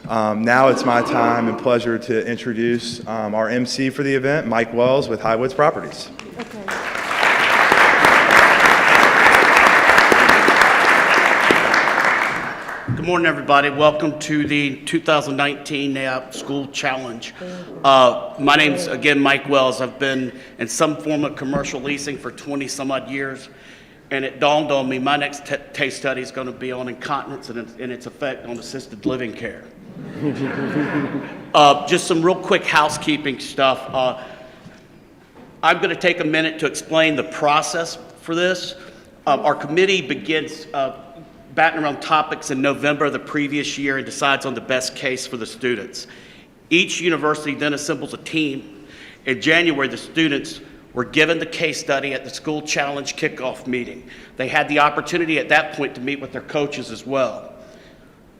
Now it's my time and pleasure to introduce our MC for the event, Mike Wells with Highwoods Properties. Okay. Good morning, everybody. Welcome to the 2019 NAIOP School Challenge. My name's, again, Mike Wells. I've been in some form of commercial leasing for 20 some odd years, and it dawned on me my next case study is going to be on incontinence and its effect on assisted living care. Just some real quick housekeeping stuff. I'm going to take a minute to explain the process for this. Our committee begins batting around topics in November of the previous year and decides on the best case for the students. Each university then assembles a team. In January, the students were given the case study at the School Challenge kickoff meeting. They had the opportunity at that point to meet with their coaches as well.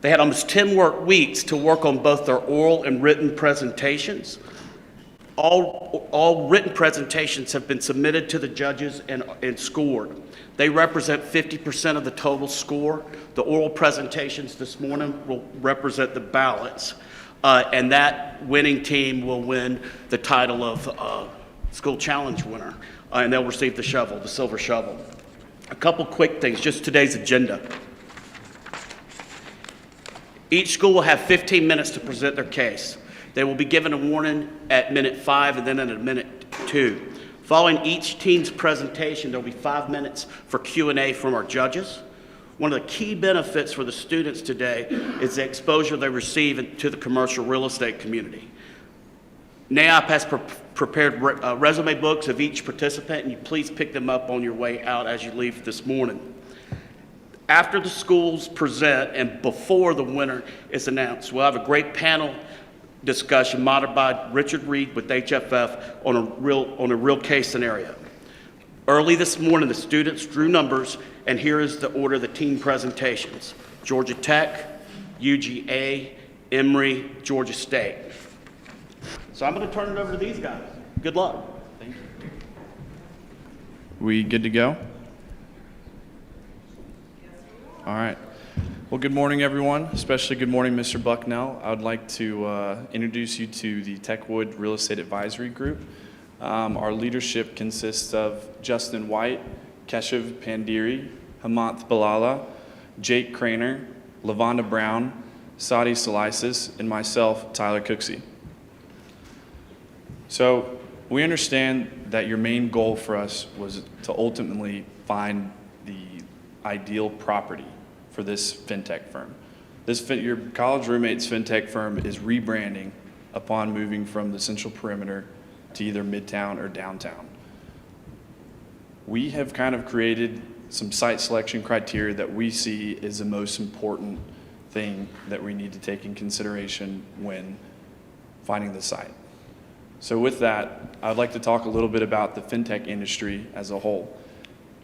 They had almost 10 work weeks to work on both their oral and written presentations. All written presentations have been submitted to the judges and scored. They represent 50% of the total score. The oral presentations this morning will represent the ballots. And that winning team will win the title of School Challenge winner. And they'll receive the shovel, the silver shovel. A couple quick things, just today's agenda. Each school will have 15 minutes to present their case. They will be given a warning at minute 5 and then at minute 2. Following each team's presentation, there will be 5 minutes for Q&A from our judges. One of the key benefits for the students today is the exposure they receive to the commercial real estate community. NAIOP has prepared resume books of each participant, and you please pick them up on your way out as you leave this morning. After the schools present and before the winner is announced, we'll have a great panel discussion moderated by Richard Reed with HFF on a real case scenario. Early this morning, the students drew numbers, and here is the order of the team presentations: Georgia Tech, UGA, Emory, Georgia State. So I'm going to turn it over to these guys. Good luck. Thank you. We good to go? All right. Well, good morning, everyone, especially good morning, Mr. Bucknell. I would like to introduce you to the Techwood Real Estate Advisory Group. Our leadership consists of Justin White, Keshav Pandiri, Hemanth Balala, Jake Craner, Lavonda Brown, Sadi Salisis, and myself, Tyler Cooksey. So we understand that your main goal for us was to ultimately find the ideal property for this fintech firm. Your college roommate's fintech firm is rebranding upon moving from the Central Perimeter to either Midtown or downtown. We have kind of created some site selection criteria that we see is the most important thing that we need to take in consideration when finding the site. So with that, I'd like to talk a little bit about the fintech industry as a whole.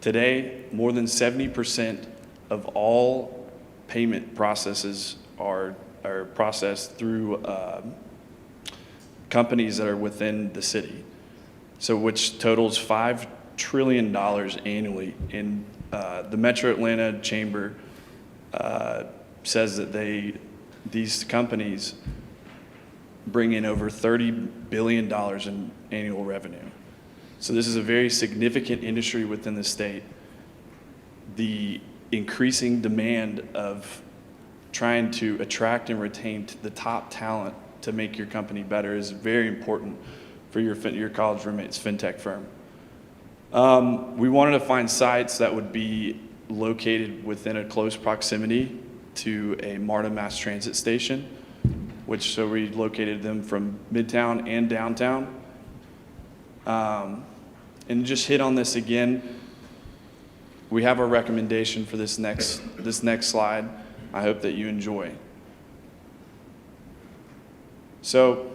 Today, more than 70% of all payment processes are processed through companies that are within the city. So which totals $5 trillion annually. And the Metro Atlanta Chamber says that these companies bring in over $30 billion in annual revenue. So this is a very significant industry within the state. The increasing demand of trying to attract and retain the top talent to make your company better is very important for your college roommate's fintech firm. We wanted to find sites that would be located within a close proximity to a MARTA mass transit station, so we located them from Midtown and downtown. And just hit on this again, we have our recommendation for this next slide. I hope that you enjoy. So,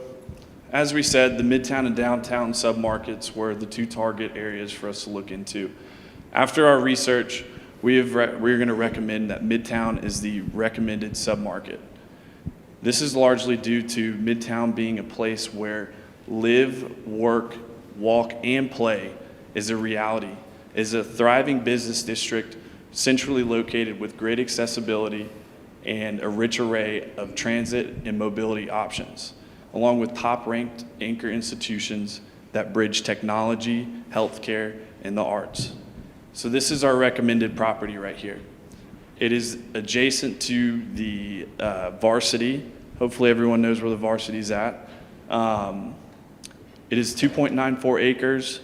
as we said, the Midtown and downtown submarkets were the two target areas for us to look into. After our research, we're going to recommend that Midtown is the recommended submarket. This is largely due to Midtown being a place where live, work, walk, and play is a reality. It's a thriving business district, centrally located with great accessibility, and a rich array of transit and mobility options, along with top-ranked anchor institutions that bridge technology, healthcare, and the arts. So this is our recommended property right here. It is adjacent to the Varsity. Hopefully everyone knows where the Varsity is at. It is 2.94 acres.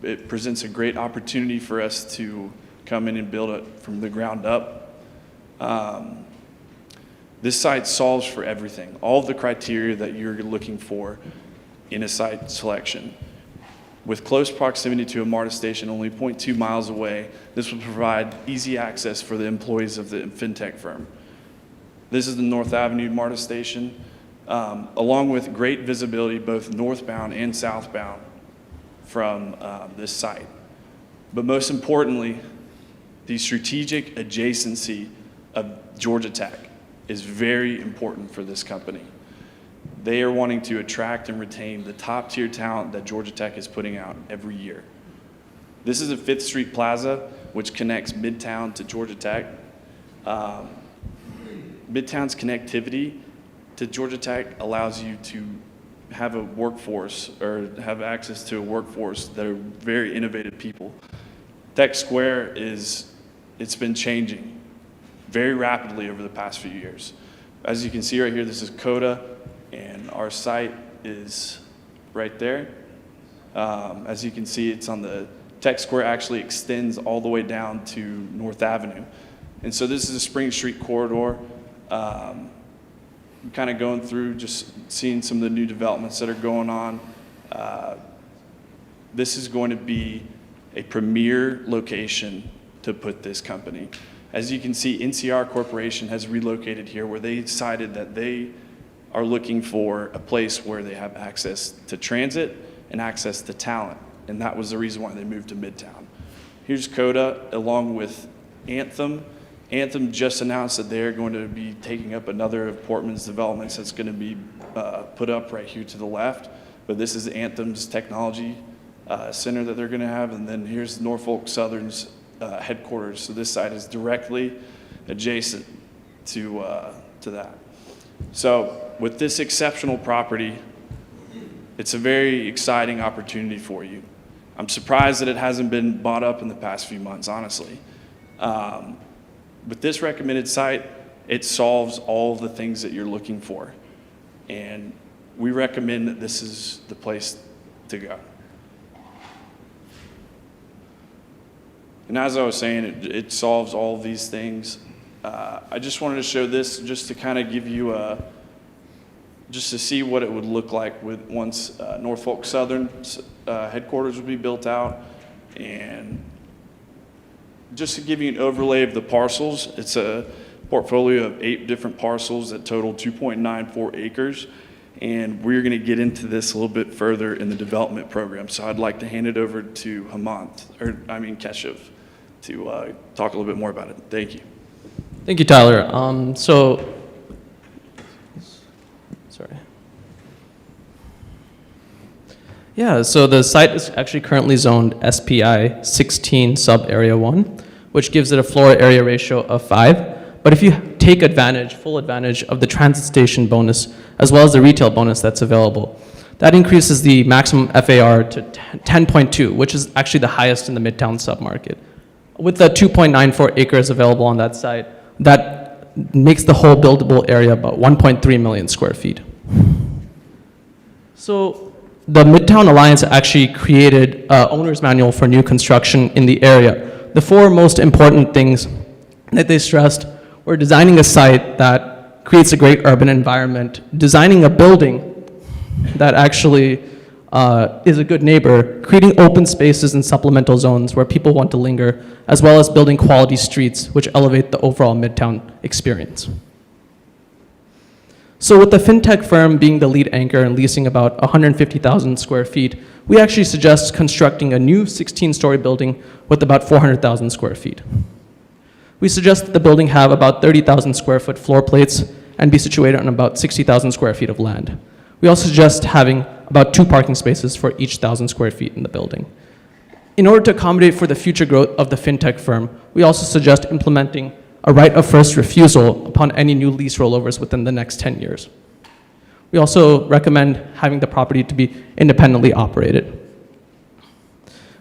It presents a great opportunity for us to come in and build it from the ground up. This site solves for everything, all of the criteria that you're looking for in a site selection. With close proximity to a MARTA station only 0.2 miles away, this will provide easy access for the employees of the fintech firm. This is the North Avenue MARTA station, along with great visibility both northbound and southbound from this site. But most importantly, the strategic adjacency of Georgia Tech is very important for this company. They are wanting to attract and retain the top tier talent that Georgia Tech is putting out every year. This is a 5th Street Plaza, which connects Midtown to Georgia Tech. Midtown's connectivity to Georgia Tech allows you to have a workforce or have access to a workforce that are very innovative people. Tech Square it's been changing very rapidly over the past few years. As you can see right here, this is Coda, and our site is right there. As you can see, it's on the Tech Square actually extends all the way down to North Avenue. And so this is a Spring Street corridor. Kind of going through, just seeing some of the new developments that are going on. This is going to be a premier location to put this company. As you can see, NCR Corporation has relocated here where they decided that they are looking for a place where they have access to transit and access to talent. And that was the reason why they moved to Midtown. Here's Coda along with Anthem. Anthem just announced that they're going to be taking up another of Portman's developments that's going to be put up right here to the left. But this is Anthem's technology center that they're going to have. And then here's Norfolk Southern's headquarters. So this site is directly adjacent to that. So with this exceptional property, it's a very exciting opportunity for you. I'm surprised that it hasn't been bought up in the past few months, honestly. With this recommended site, it solves all the things that you're looking for. And we recommend that this is the place to go. And as I was saying, it solves all of these things. I just wanted to show this just to kind of give you just to see what it would look like once Norfolk Southern's headquarters would be built out. And just to give you an overlay of the parcels, it's a portfolio of 8 different parcels that total 2.94 acres. And we're going to get into this a little bit further in the development program. So I'd like to hand it over to Keshav, to talk a little bit more about it. Thank you. Thank you, Tyler. So the site is actually currently zoned SPI 16 sub area 1, which gives it a floor area ratio of 5. But if you take full advantage of the transit station bonus, as well as the retail bonus that's available, that increases the maximum FAR to 10.2, which is actually the highest in the Midtown submarket. With the 2.94 acres available on that site, that makes the whole buildable area about 1.3 million square feet. So the Midtown Alliance actually created an owner's manual for new construction in the area. The 4 most important things that they stressed were designing a site that creates a great urban environment, designing a building that actually is a good neighbor, creating open spaces and supplemental zones where people want to linger, as well as building quality streets which elevate the overall Midtown experience. So with the fintech firm being the lead anchor and leasing about 150,000 square feet, we actually suggest constructing a new 16-story building with about 400,000 square feet. We suggest that the building have about 30,000 square foot floor plates and be situated on about 60,000 square feet of land. We also suggest having about 2 parking spaces for each 1,000 square feet in the building. In order to accommodate for the future growth of the fintech firm, we also suggest implementing a right of first refusal upon any new lease rollovers within the next 10 years. We also recommend having the property to be independently operated.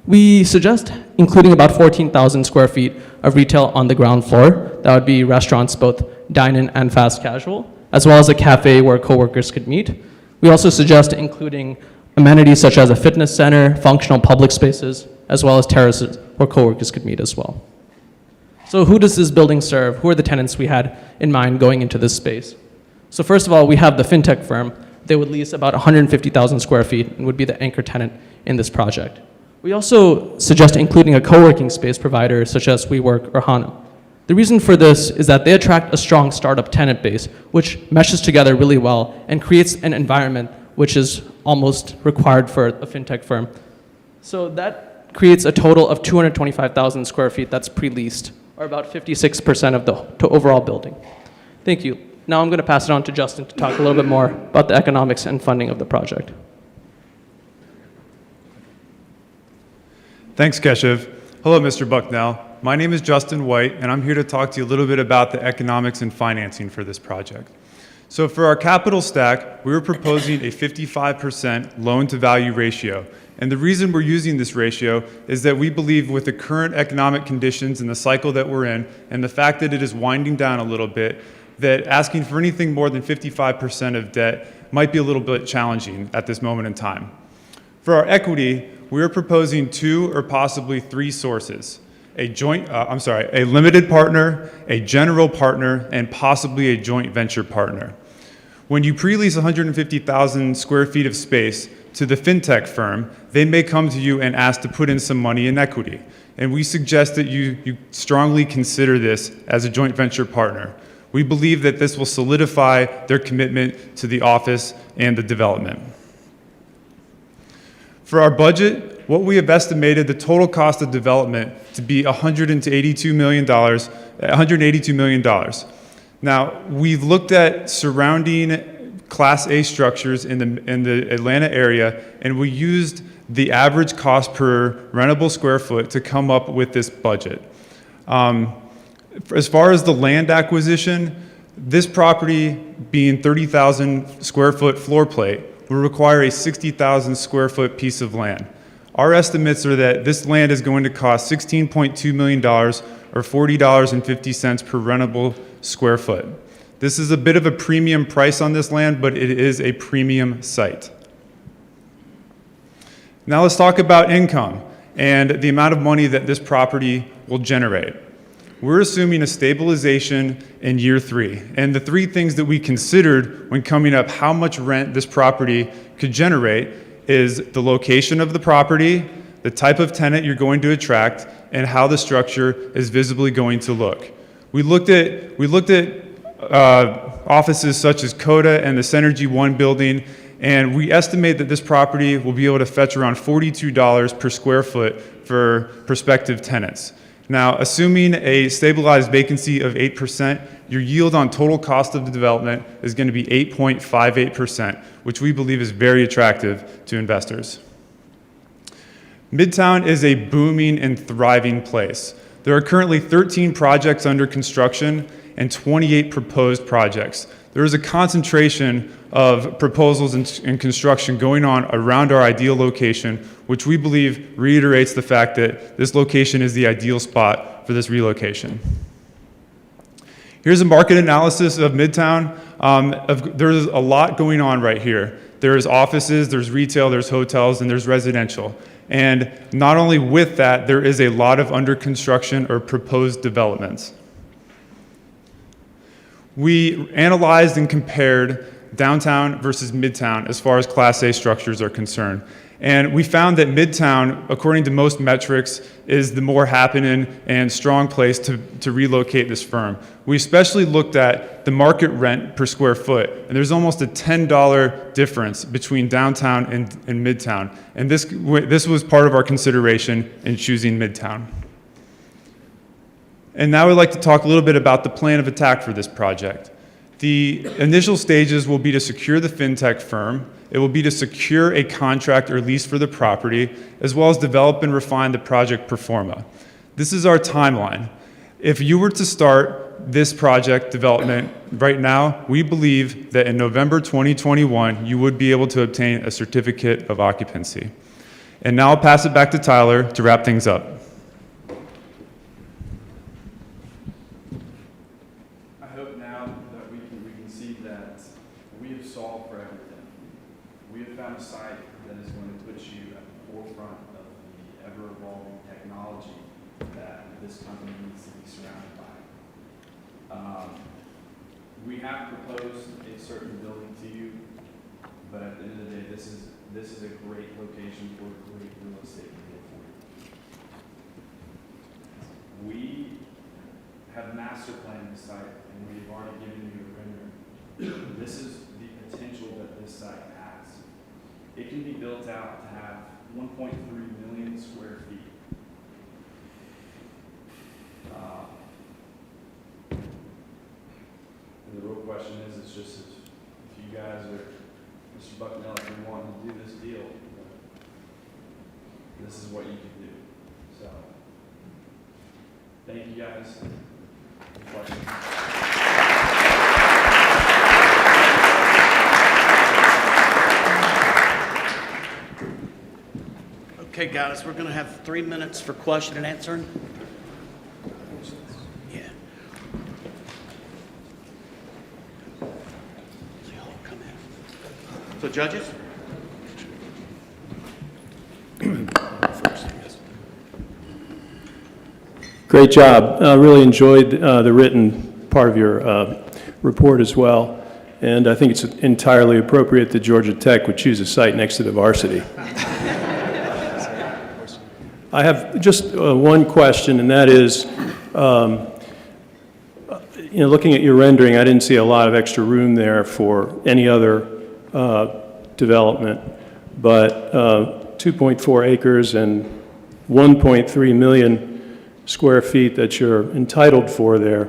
We suggest including about 14,000 square feet of retail on the ground floor. That would be restaurants, both dine-in and fast casual, as well as a cafe where coworkers could meet. We also suggest including amenities such as a fitness center, functional public spaces, as well as terraces where coworkers could meet as well. So who does this building serve? Who are the tenants we had in mind going into this space? So first of all, we have the fintech firm. They would lease about 150,000 square feet and would be the anchor tenant in this project. We also suggest including a co-working space provider such as WeWork or HANA. The reason for this is that they attract a strong startup tenant base, which meshes together really well and creates an environment which is almost required for a fintech firm. So that creates a total of 225,000 square feet that's pre-leased, or about 56% of the overall building. Thank you. Now I'm going to pass it on to Justin to talk a little bit more about the economics and funding of the project. Thanks, Keshav. Hello, Mr. Bucknell. My name is Justin White, and I'm here to talk to you a little bit about the economics and financing for this project. So for our capital stack, we were proposing a 55% loan-to-value ratio. And the reason we're using this ratio is that we believe with the current economic conditions and the cycle that we're in, and the fact that it is winding down a little bit, that asking for anything more than 55% of debt might be a little bit challenging at this moment in time. For our equity, we are proposing 2 or possibly 3 sources: a limited partner, a general partner, and possibly a joint venture partner. When you pre-lease 150,000 square feet of space to the fintech firm, they may come to you and ask to put in some money in equity. And we suggest that you strongly consider this as a joint venture partner. We believe that this will solidify their commitment to the office and the development. For our budget, what we have estimated the total cost of development to be $182 million. Now, we've looked at surrounding Class A structures in the Atlanta area, and we used the average cost per rentable square foot to come up with this budget. As far as the land acquisition, this property being 30,000 square foot floor plate will require a 60,000 square foot piece of land. Our estimates are that this land is going to cost $16.2 million or $40.50 per rentable square foot. This is a bit of a premium price on this land, but it is a premium site. Now let's talk about income and the amount of money that this property will generate. We're assuming a stabilization in year 3. And the 3 things that we considered when coming up how much rent this property could generate is the location of the property, the type of tenant you're going to attract, and how the structure is visibly going to look. We looked at offices such as Coda and the Synergy 1 building, and we estimate that this property will be able to fetch around $42 per square foot for prospective tenants. Now, assuming a stabilized vacancy of 8%, your yield on total cost of the development is going to be 8.58%, which we believe is very attractive to investors. Midtown is a booming and thriving place. There are currently 13 projects under construction and 28 proposed projects. There is a concentration of proposals and construction going on around our ideal location, which we believe reiterates the fact that this location is the ideal spot for this relocation. Here's a market analysis of Midtown. There's a lot going on right here. There's offices, there's retail, there's hotels, and there's residential. And not only with that, there is a lot of under construction or proposed developments. We analyzed and compared downtown versus Midtown as far as Class A structures are concerned. And we found that Midtown, according to most metrics, is the more happening and strong place to relocate this firm. We especially looked at the market rent per square foot, and there's almost a $10 difference between downtown and Midtown. And this was part of our consideration in choosing Midtown. And now I'd like to talk a little bit about the plan of attack for this project. The initial stages will be to secure the fintech firm. It will be to secure a contract or lease for the property, as well as develop and refine the project pro forma. This is our timeline. If you were to start this project development, right now, we believe that in November 2021, you would be able to obtain a certificate of occupancy. And now I'll pass it back to Tyler to wrap things up. I hope now that we can see that we have solved for everything. We have found a site that is going to put you at the forefront of the ever-evolving technology that this company needs to be surrounded by. We have proposed a certain building to you, but at the end of the day, this is a great location for a great real estate deal for you. We have master planned the site, and we've already given you a rendering. This is the potential that this site has. It can be built out to have 1.3 million square feet. And the real question is, it's just if you guys are, Mr. Bucknell, if you want to do this deal, this is what you can do. So, thank you guys. Any questions? Okay, guys, we're going to have 3 minutes for question and answering. Yeah. So, judges? Great job. Really enjoyed the written part of your report as well. And I think it's entirely appropriate that Georgia Tech would choose a site next to the varsity. I have just one question, and that is, looking at your rendering, I didn't see a lot of extra room there for any other development, but 2.4 acres and 1.3 million square feet that you're entitled for there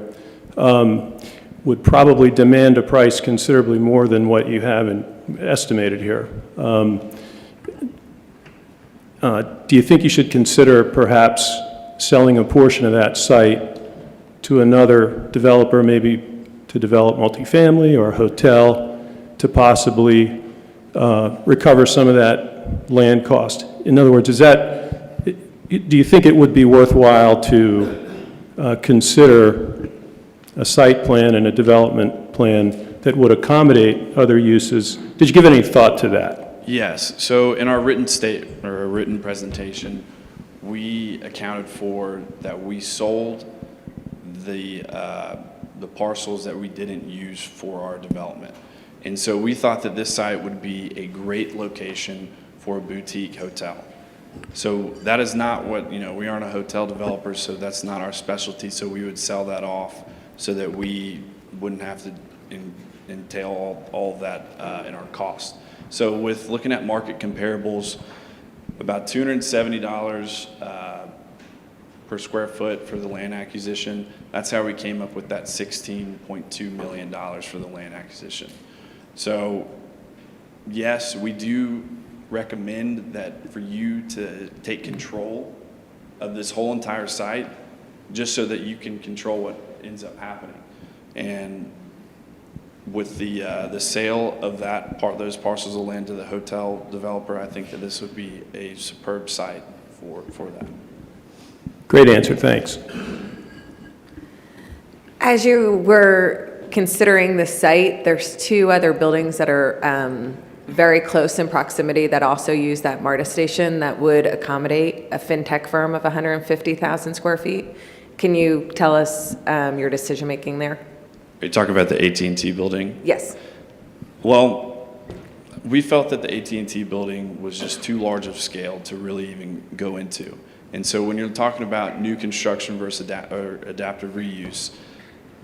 would probably demand a price considerably more than what you have estimated here. Do you think you should consider perhaps selling a portion of that site to another developer, maybe to develop multifamily or a hotel, to possibly recover some of that land cost? In other words, do you think it would be worthwhile to consider a site plan and a development plan that would accommodate other uses? Did you give any thought to that? Yes. So in our written or a written presentation, we accounted for that we sold the parcels that we didn't use for our development. And so we thought that this site would be a great location for a boutique hotel. So that is not what, we aren't a hotel developer, so that's not our specialty. So we would sell that off so that we wouldn't have to entail all of that in our cost. So with looking at market comparables, about $270 per square foot for the land acquisition. That's how we came up with that $16.2 million for the land acquisition. So yes, we do recommend that for you to take control of this whole entire site, just so that you can control what ends up happening. And with the sale of those parcels of land to the hotel developer, I think that this would be a superb site for that. Great answer, thanks. As you were considering the site, there's two other buildings that are very close in proximity that also use that MARTA station that would accommodate a fintech firm of 150,000 square feet. Can you tell us your decision-making there? Are you talking about the AT&T building? Yes. Well, we felt that the AT&T building was just too large of scale to really even go into. And so when you're talking about new construction versus adaptive reuse,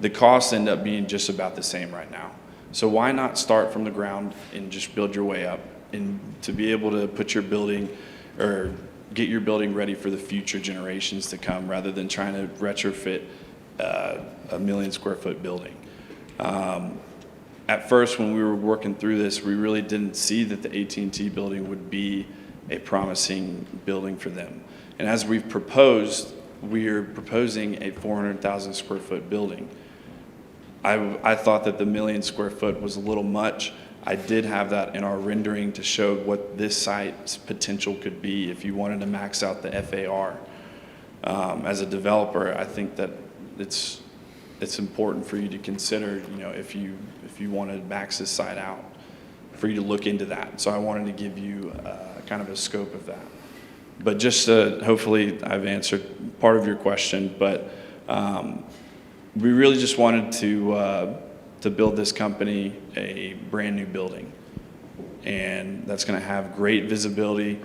the costs end up being just about the same right now. So why not start from the ground and just build your way up, and to be able to put your building or get your building ready for the future generations to come, rather than trying to retrofit a million square foot building. At first, when we were working through this, we really didn't see that the AT&T building would be a promising building for them. And as we've proposed, we are proposing a 400,000 square foot building. I thought that the 1 million square foot was a little much. I did have that in our rendering to show what this site's potential could be if you wanted to max out the FAR. As a developer, I think that it's important for you to consider, if you want to max this site out, for you to look into that. So I wanted to give you kind of a scope of that. But just hopefully I've answered part of your question, but we really just wanted to build this company a brand new building. And that's going to have great visibility.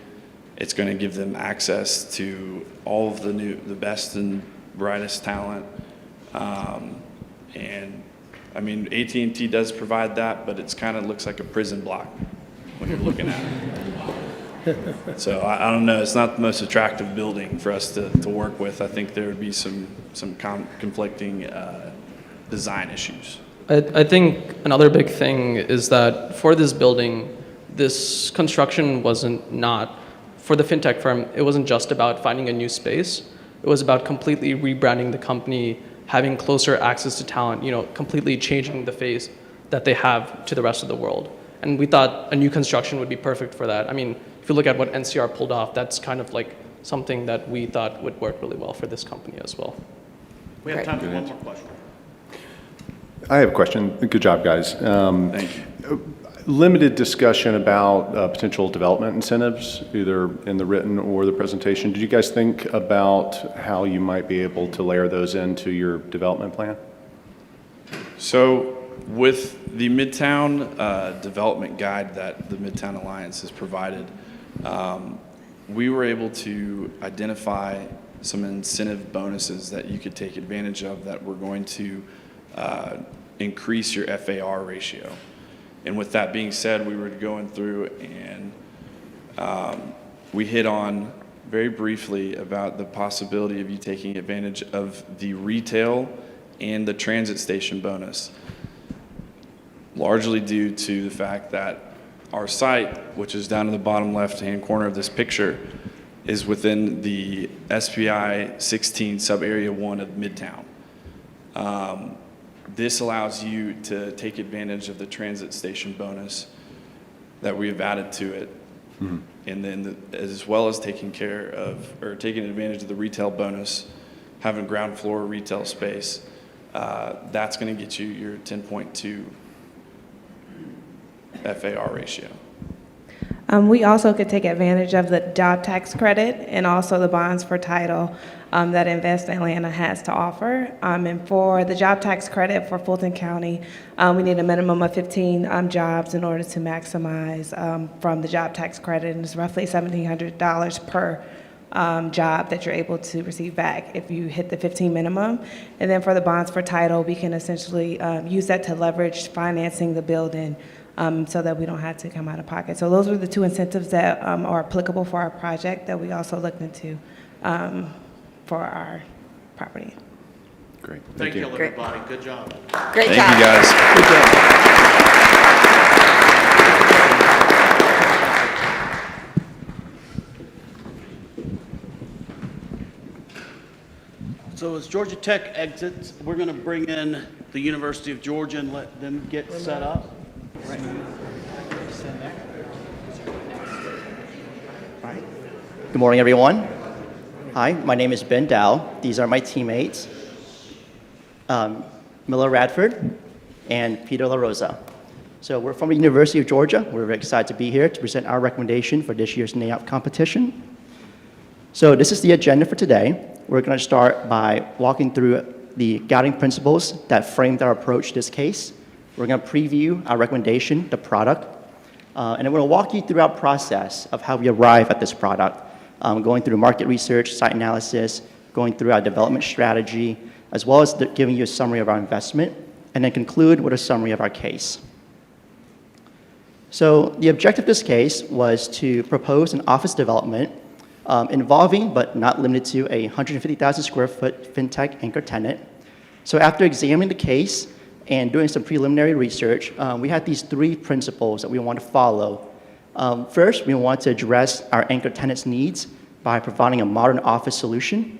It's going to give them access to all of the best and brightest talent. And I mean, AT&T does provide that, but it's kind of looks like a prison block when you're looking at it. So I don't know, it's not the most attractive building for us to work with. I think there would be some conflicting design issues. I think another big thing is that for this building, this construction wasn't not, for the fintech firm, it wasn't just about finding a new space. It was about completely rebranding the company, having closer access to talent, completely changing the face that they have to the rest of the world. And we thought a new construction would be perfect for that. I mean, if you look at what NCR pulled off, that's kind of like something that we thought would work really well for this company as well. We have Great. time for one more question. I have a question. Good job, guys. Thank you. Limited discussion about potential development incentives, either in the written or the presentation. Did you guys think about how you might be able to layer those into your development plan? So with the Midtown development guide that the Midtown Alliance has provided, we were able to identify some incentive bonuses that you could take advantage of that were going to increase your FAR ratio. And with that being said, we were going through and we hit on very briefly about the possibility of you taking advantage of the retail and the transit station bonus, largely due to the fact that our site, which is down in the bottom left-hand corner of this picture, is within the SPI 16 sub-area 1 of Midtown. This allows you to take advantage of the transit station bonus that we have added to it, and then as well as taking advantage of the retail bonus, having ground floor retail space. That's going to get you your 10.2 FAR ratio. We also could take advantage of the job tax credit and also the bonds for title that Invest Atlanta has to offer. And for the job tax credit for Fulton County, we need a minimum of 15 jobs in order to maximize from the job tax credit, and it's roughly $1,700 per job that you're able to receive back if you hit the 15 minimum. And then for the bonds for title, we can essentially use that to leverage financing the building so that we don't have to come out of pocket. So those are the two incentives that are applicable for our project that we also looked into for our property. Great. Thank you, Great. everybody. Good job. Great Thank job. you, guys. Good job. So as Georgia Tech exits, we're going to bring in the University of Georgia and let them get set up. Good morning, everyone. Hi, my name is Ben Dow. These are my teammates, Miller Radford and Peter La Rosa. So we're from the University of Georgia. We're very excited to be here to present our recommendation for this year's NAIOP competition. So this is the agenda for today. We're going to start by walking through the guiding principles that framed our approach to this case. We're going to preview our recommendation, the product, and I'm going to walk you through our process of how we arrive at this product, going through market research, site analysis, going through our development strategy, as well as giving you a summary of our investment, and then conclude with a summary of our case. So the objective of this case was to propose an office development involving, but not limited to, a 150,000 square foot fintech anchor tenant. So after examining the case and doing some preliminary research, we had these three principles that we want to follow. First, we want to address our anchor tenant's needs by providing a modern office solution.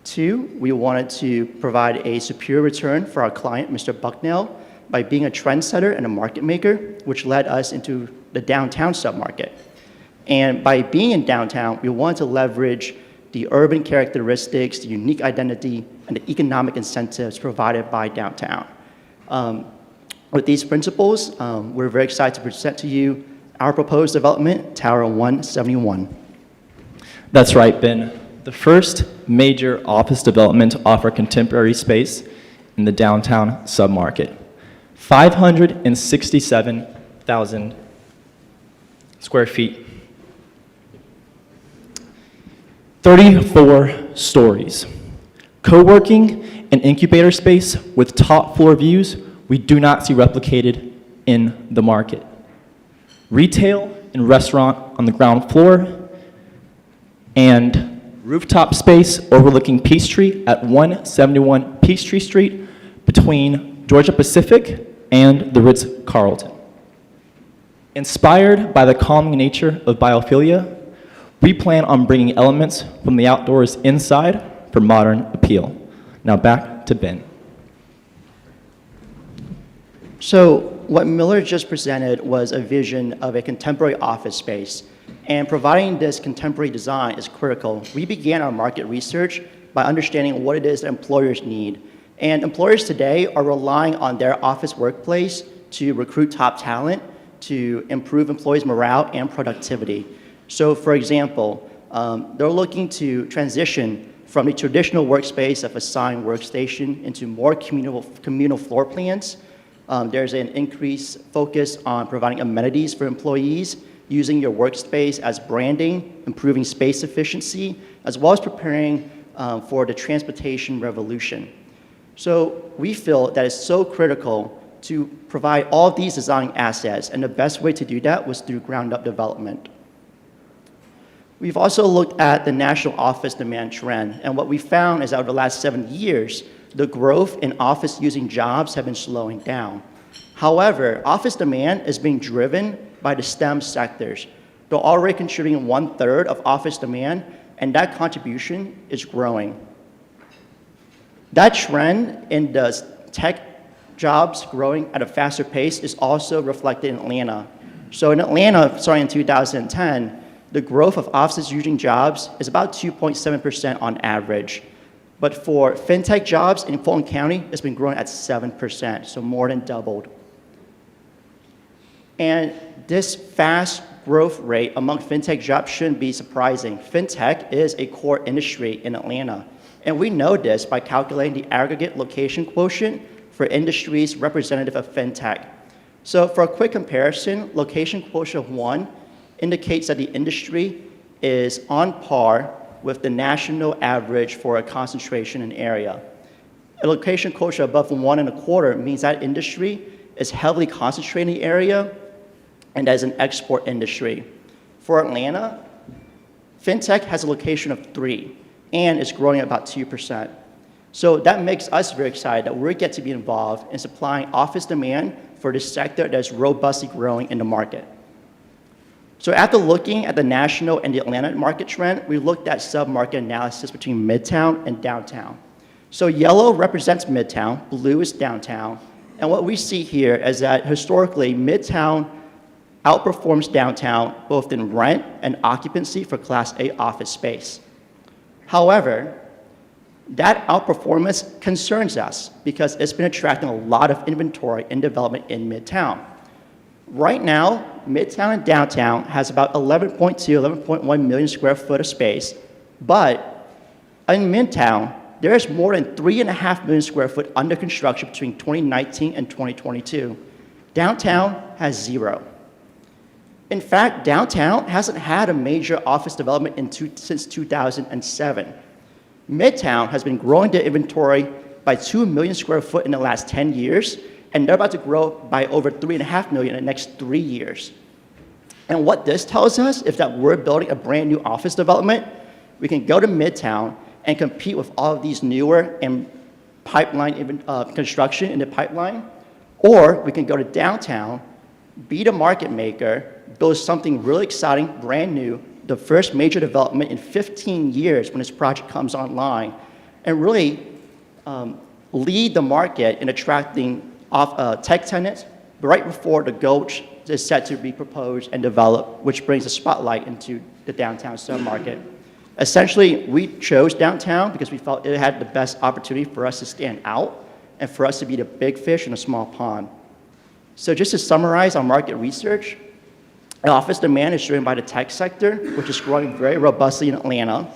Two, we wanted to provide a superior return for our client, Mr. Bucknell, by being a trendsetter and a market maker, which led us into the downtown submarket. And by being in downtown, we wanted to leverage the urban characteristics, the unique identity, and the economic incentives provided by downtown. With these principles, we're very excited to present to you our proposed development, Tower 171. That's right, Ben. The first major office development to offer contemporary space in the downtown submarket. 567,000 square feet. 34 stories. Co-working and incubator space with top floor views we do not see replicated in the market. Retail and restaurant on the ground floor, and rooftop space overlooking Peachtree at 171 Peachtree Street between Georgia Pacific and the Ritz-Carlton. Inspired by the calming nature of biophilia, we plan on bringing elements from the outdoors inside for modern appeal. Now back to Ben. So what Miller just presented was a vision of a contemporary office space. And providing this contemporary design is critical. We began our market research by understanding what it is that employers need. And employers today are relying on their office workplace to recruit top talent, to improve employees' morale and productivity. So for example, they're looking to transition from the traditional workspace of assigned workstation into more communal floor plans. There's an increased focus on providing amenities for employees, using your workspace as branding, improving space efficiency, as well as preparing for the transportation revolution. So we feel that it's so critical to provide all of these design assets, and the best way to do that was through ground-up development. We've also looked at the national office demand trend, and what we found is that over the last 7 years, the growth in office-using jobs have been slowing down. However, office demand is being driven by the STEM sectors. They're already contributing 1/3 of office demand, and that contribution is growing. That trend in the tech jobs growing at a faster pace is also reflected in Atlanta. So in Atlanta, starting in 2010, the growth of offices using jobs is about 2.7% on average. But for fintech jobs in Fulton County, it's been growing at 7%, so more than doubled. And this fast growth rate among fintech jobs shouldn't be surprising. Fintech is a core industry in Atlanta. And we know this by calculating the aggregate location quotient for industries representative of fintech. So for a quick comparison, location quotient of 1 indicates that the industry is on par with the national average for a concentration in area. A location quotient above 1.25 means that industry is heavily concentrated in the area and as an export industry. For Atlanta, fintech has a location of 3 and is growing at about 2%. So that makes us very excited that we get to be involved in supplying office demand for this sector that is robustly growing in the market. So after looking at the national and the Atlanta market trend, we looked at sub-market analysis between Midtown and downtown. So yellow represents Midtown, blue is downtown, and what we see here is that historically, Midtown outperforms downtown both in rent and occupancy for Class A office space. However, that outperformance concerns us because it's been attracting a lot of inventory and development in Midtown. Right now, Midtown and downtown has about 11.2, 11.1 million square foot of space, but in Midtown, there's more than 3.5 million square foot under construction between 2019 and 2022. Downtown has 0. In fact, downtown hasn't had a major office development since 2007. Midtown has been growing their inventory by 2 million square foot in the last 10 years, and they're about to grow by over 3.5 million in the next 3 years. And what this tells us is that we're building a brand new office development. We can go to Midtown and compete with all of these newer and pipeline construction in the pipeline, or we can go to downtown, be the market maker, build something really exciting, brand new, the first major development in 15 years when this project comes online, and really lead the market in attracting tech tenants right before the Gulch is set to be proposed and developed, which brings a spotlight into the downtown submarket. Essentially, we chose downtown because we felt it had the best opportunity for us to stand out and for us to be the big fish in a small pond. So just to summarize our market research, office demand is driven by the tech sector, which is growing very robustly in Atlanta.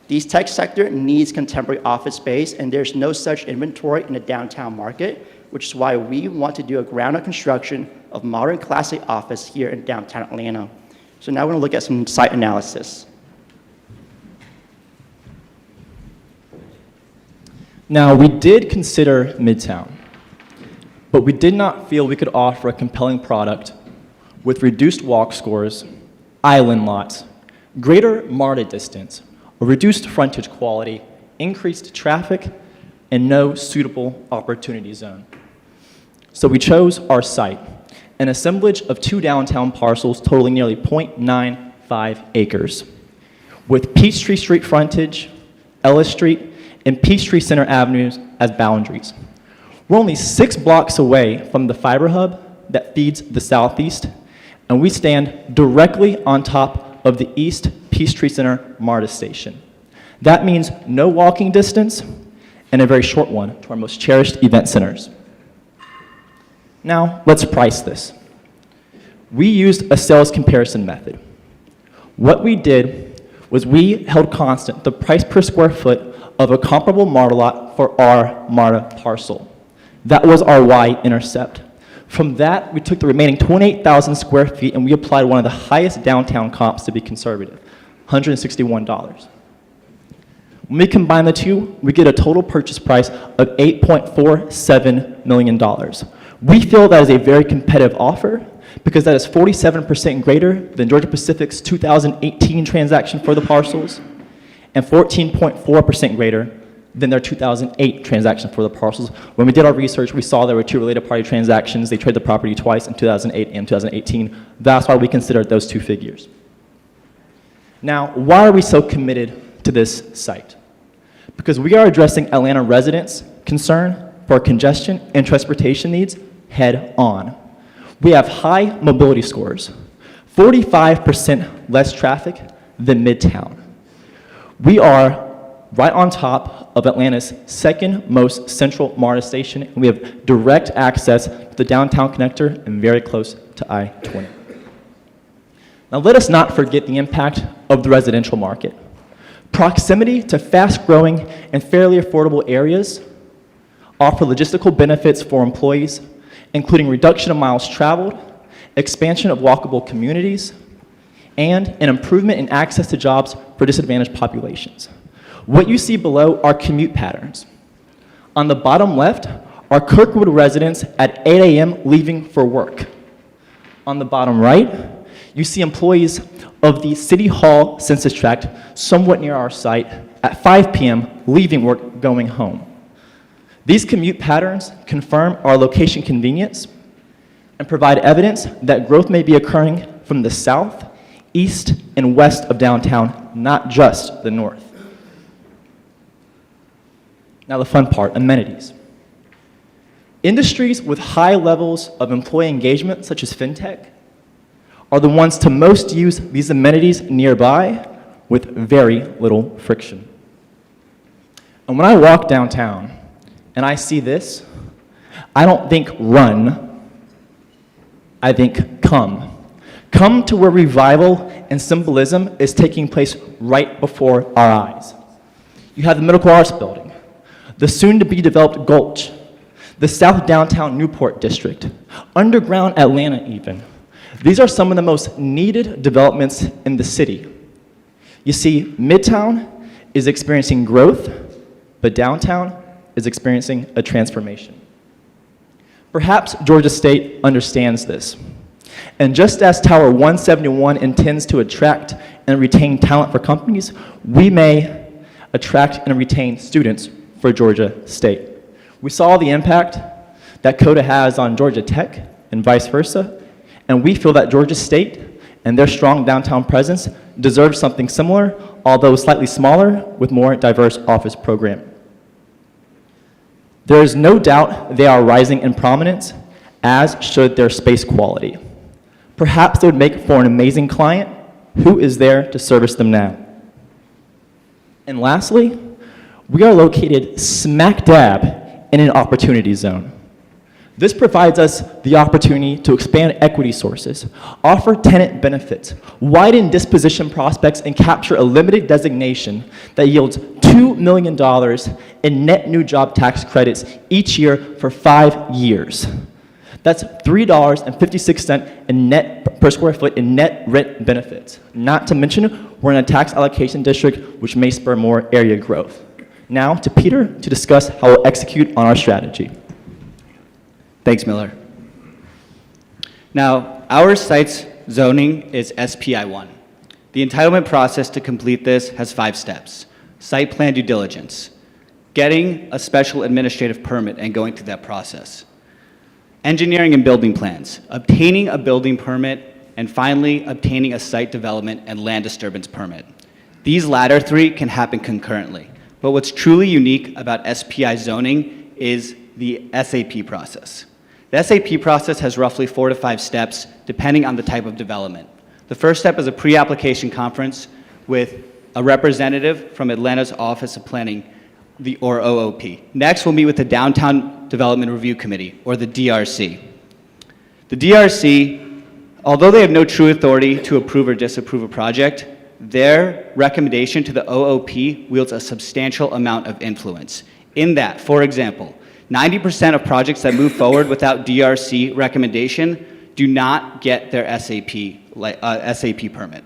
These tech sector needs contemporary office space, and there's no such inventory in the downtown market, which is why we want to do a ground-up construction of modern classic office here in downtown Atlanta. So now we're going to look at some site analysis. Now, we did consider Midtown, but we did not feel we could offer a compelling product with reduced walk scores, island lots, greater MARTA distance, a reduced frontage quality, increased traffic, and no suitable opportunity zone. So we chose our site, an assemblage of 2 downtown parcels totaling nearly 0.95 acres, with Peachtree Street frontage, Ellis Street, and Peachtree Center Avenues as boundaries. We're only 6 blocks away from the fiber hub that feeds the southeast, and we stand directly on top of the East Peachtree Center MARTA station. That means no walking distance and a very short one to our most cherished event centers. Now, let's price this. We used a sales comparison method. What we did was we held constant the price per square foot of a comparable MARTA lot for our MARTA parcel. That was our y-intercept. From that, we took the remaining 28,000 square feet and we applied one of the highest downtown comps to be conservative, $161. When we combine the two, we get a total purchase price of $8.47 million. We feel that is a very competitive offer because that is 47% greater than Georgia Pacific's 2018 transaction for the parcels and 14.4% greater than their 2008 transaction for the parcels. When we did our research, we saw there were 2 related party transactions. They traded the property twice in 2008 and 2018. That's why we considered those 2 figures. Now, why are we so committed to this site? Because we are addressing Atlanta residents' concern for congestion and transportation needs head on. We have high mobility scores, 45% less traffic than Midtown. We are right on top of Atlanta's 2nd most central MARTA station, and we have direct access to the downtown connector and very close to I-20. Now let us not forget the impact of the residential market. Proximity to fast-growing and fairly affordable areas offer logistical benefits for employees, including reduction of miles traveled, expansion of walkable communities, and an improvement in access to jobs for disadvantaged populations. What you see below are commute patterns. On the bottom left are Kirkwood residents at 8 a.m. leaving for work. On the bottom right, you see employees of the City Hall census tract somewhat near our site at 5 p.m. leaving work going home. These commute patterns confirm our location convenience and provide evidence that growth may be occurring from the south, east, and west of downtown, not just the north. Now the fun part, amenities. Industries with high levels of employee engagement, such as fintech, are the ones to most use these amenities nearby with very little friction. And when I walk downtown and I see this, I don't think run, I think come. Come to where revival and symbolism is taking place right before our eyes. You have the Medical Arts Building, the soon-to-be-developed Gulch, the South Downtown Newport District, underground Atlanta even. These are some of the most needed developments in the city. You see, Midtown is experiencing growth, but downtown is experiencing a transformation. Perhaps Georgia State understands this. And just as Tower 171 intends to attract and retain talent for companies, we may attract and retain students for Georgia State. We saw the impact that CODA has on Georgia Tech and vice versa, and we feel that Georgia State and their strong downtown presence deserves something similar, although slightly smaller, with more diverse office program There is no doubt they are rising in prominence, as should their space quality. Perhaps they would make for an amazing client. Who is there to service them now? And lastly, we are located smack dab in an opportunity zone. This provides us the opportunity to expand equity sources, offer tenant benefits, widen disposition prospects, and capture a limited designation that yields $2 million in net new job tax credits each year for 5 years. That's $3.56 in net per square foot in net rent benefits. Not to mention, we're in a tax allocation district which may spur more area growth. Now to Peter to discuss how we'll execute on our strategy. Thanks, Miller. Now, our site's zoning is SPI 1. The entitlement process to complete this has 5 steps. Site plan due diligence, getting a special administrative permit and going through that process, engineering and building plans, obtaining a building permit, and finally, obtaining a site development and land disturbance permit. These latter 3 can happen concurrently, but what's truly unique about SPI zoning is the SAP process. The SAP process has roughly 4 to 5 steps, depending on the type of development. The first step is a pre-application conference with a representative from Atlanta's Office of Planning, or OOP. Next, we'll meet with the Downtown Development Review Committee, or the DRC. The DRC, although they have no true authority to approve or disapprove a project, their recommendation to the OOP wields a substantial amount of influence. In that, for example, 90% of projects that move forward without DRC recommendation do not get their SAP permit.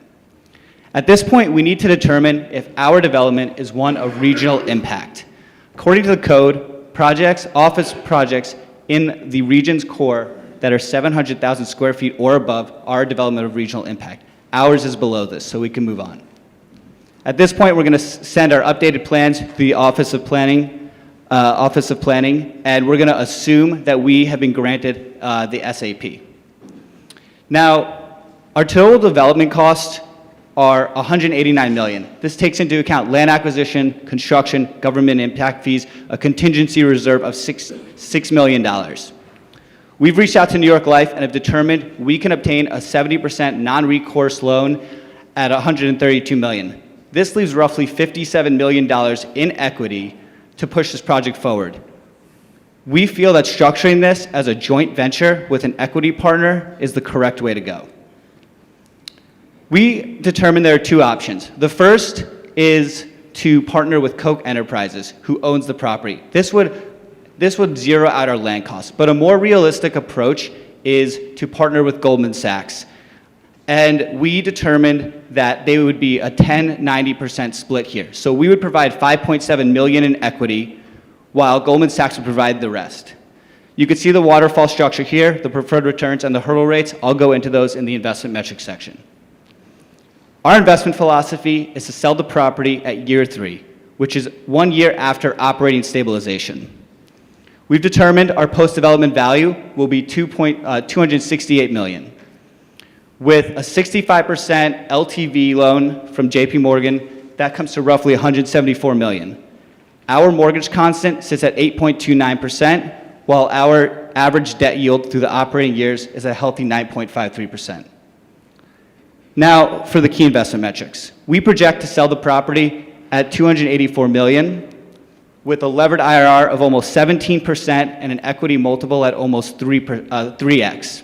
At this point, we need to determine if our development is one of regional impact. According to the code, office projects in the region's core that are 700,000 square feet or above are a development of regional impact. Ours is below this, so we can move on. At this point, we're going to send our updated plans to the Office of Planning, and we're going to assume that we have been granted the SAP. Now, our total development costs are $189 million. This takes into account land acquisition, construction, government impact fees, a contingency reserve of $6 million. We've reached out to New York Life and have determined we can obtain a 70% non-recourse loan at $132 million. This leaves roughly $57 million in equity to push this project forward. We feel that structuring this as a joint venture with an equity partner is the correct way to go. We determined there are 2 options. The first is to partner with Koch Enterprises, who owns the property. This would zero out our land costs, but a more realistic approach is to partner with Goldman Sachs. And we determined that they would be a 10-90% split here. So we would provide $5.7 million in equity, while Goldman Sachs would provide the rest. You can see the waterfall structure here, the preferred returns, and the hurdle rates. I'll go into those in the investment metrics section. Our investment philosophy is to sell the property at year 3, which is 1 year after operating stabilization. We've determined our post-development value will be $268 million. With a 65% LTV loan from JP Morgan, that comes to roughly $174 million. Our mortgage constant sits at 8.29%, while our average debt yield through the operating years is a healthy 9.53%. Now, for the key investment metrics. We project to sell the property at $284 million, with a levered IRR of almost 17% and an equity multiple at almost 3x.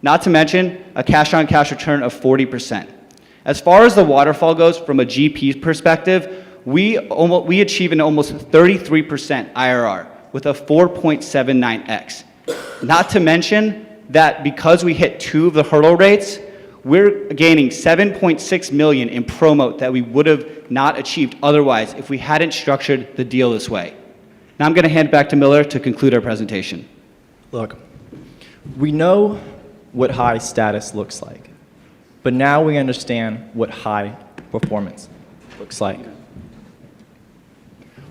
Not to mention a cash-on-cash return of 40%. As far as the waterfall goes, from a GP perspective, we achieve an almost 33% IRR with a 4.79x. Not to mention that because we hit 2 of the hurdle rates, we're gaining $7.6 million in promote that we would have not achieved otherwise if we hadn't structured the deal this way. Now I'm going to hand it back to Miller to conclude our presentation. Look, we know what high status looks like, but now we understand what high performance looks like.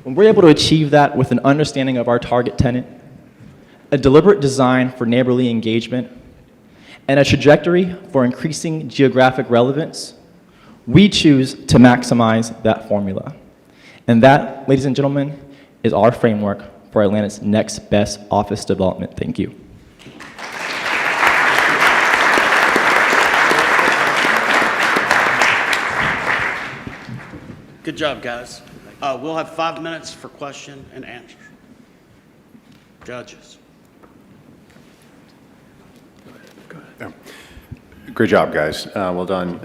When we're able to achieve that with an understanding of our target tenant, a deliberate design for neighborly engagement, and a trajectory for increasing geographic relevance, we choose to maximize that formula. And that, ladies and gentlemen, is our framework for Atlanta's next best office development. Thank you. Good job, guys. We'll have 5 minutes for question and answer. Judges. Great job, guys. Well done.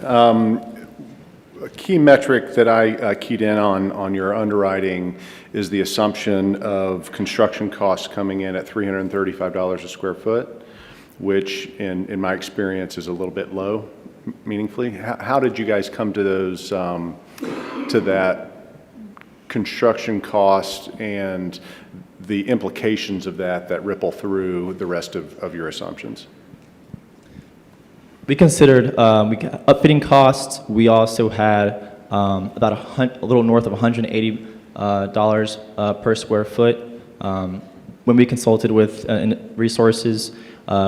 A key metric that I keyed in on your underwriting is the assumption of construction costs coming in at $335 a square foot, which in my experience is a little bit low, meaningfully. How did you guys come to those, to that construction cost and the implications of that ripple through the rest of your assumptions? We considered upfitting costs. We also had about a little north of $180 per square foot. When we consulted with resources,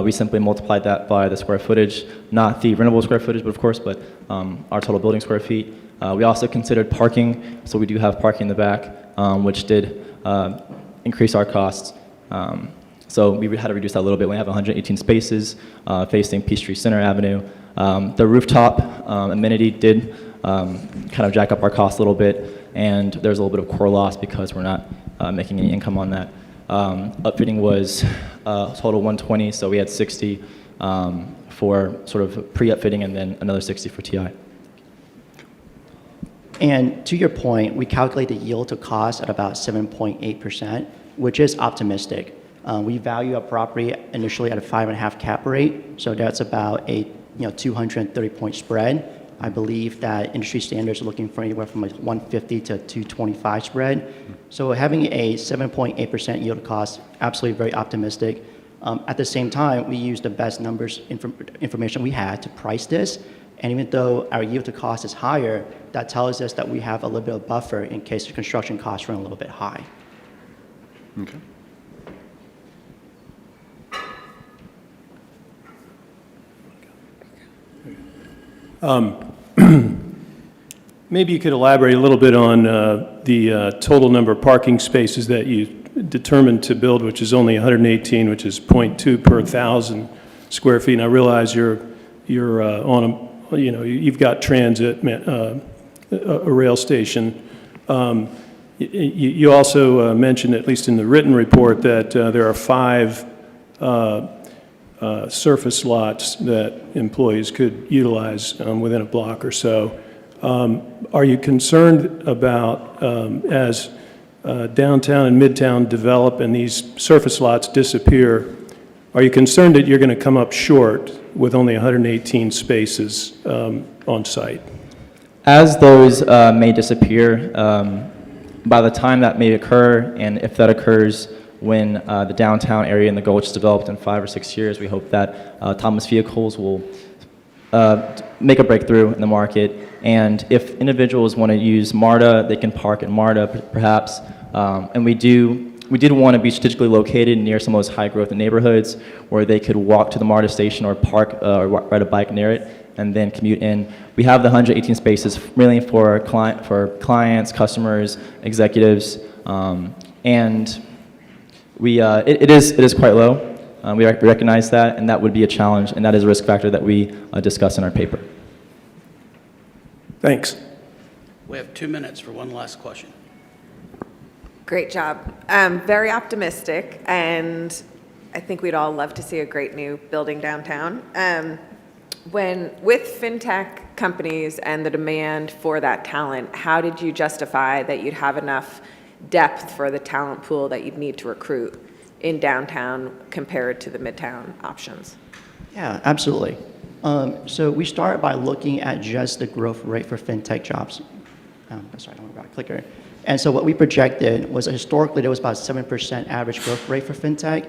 we simply multiplied that by the square footage, not the rentable square footage, but of course, but our total building square feet. We also considered parking, so we do have parking in the back, which did increase our costs. So we had to reduce that a little bit. We have 118 spaces facing Peachtree Center Avenue. The rooftop amenity did kind of jack up our costs a little bit, and there's a little bit of core loss because we're not making any income on that. Upfitting was total 120, so we had 60 for sort of pre-upfitting and then another 60 for TI. And to your point, we calculate the yield to cost at about 7.8%, which is optimistic. We value a property initially at a 5.5 cap rate, so that's about a 230-point spread. I believe that industry standards are looking for anywhere from like 150 to 225 spread. So having a 7.8% yield to cost, absolutely very optimistic. At the same time, we used the best numbers information we had to price this. And even though our yield to cost is higher, that tells us that we have a little bit of buffer in case the construction costs run a little bit high. Okay. Maybe you could elaborate a little bit on the total number of parking spaces that you determined to build, which is only 118, which is 0.2 per 1,000 square feet. And I realize you're on a, you've got transit, a rail station. You also mentioned, at least in the written report, that there are 5 surface lots that employees could utilize within a block or so. Are you concerned about, as downtown and midtown develop and these surface lots disappear, are you concerned that you're going to come up short with only 118 spaces on site? As those may disappear, by the time that may occur, and if that occurs when the downtown area and the Gulch is developed in 5 or 6 years, we hope that autonomous vehicles will make a breakthrough in the market. And if individuals want to use MARTA, they can park at MARTA perhaps. And we did want to be strategically located near some of those high growth neighborhoods where they could walk to the MARTA station or park or ride a bike near it and then commute in. We have the 118 spaces really for clients, customers, executives, and it is quite low. We recognize that, and that would be a challenge, and that is a risk factor that we discuss in our paper. Thanks. We have 2 minutes for one last question. Great job. Very optimistic, and I think we'd all love to see a great new building downtown. With fintech companies and the demand for that talent, how did you justify that you'd have enough depth for the talent pool that you'd need to recruit in downtown compared to the midtown options? Yeah, absolutely. So we started by looking at just the growth rate for fintech jobs. Sorry, I don't want to clicker. And so what we projected was historically there was about 7% average growth rate for fintech,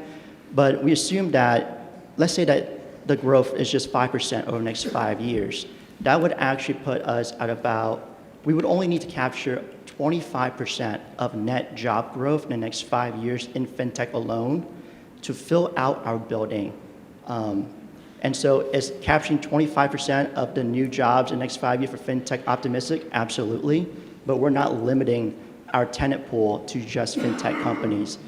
but we assumed that, let's say that the growth is just 5% over the next 5 years. That would actually put us at about, we would only need to capture 25% of net job growth in the next 5 years in fintech alone to fill out our building. And so is capturing 25% of the new jobs in the next 5 years for fintech optimistic? Absolutely. But we're not limiting our tenant pool to just fintech companies.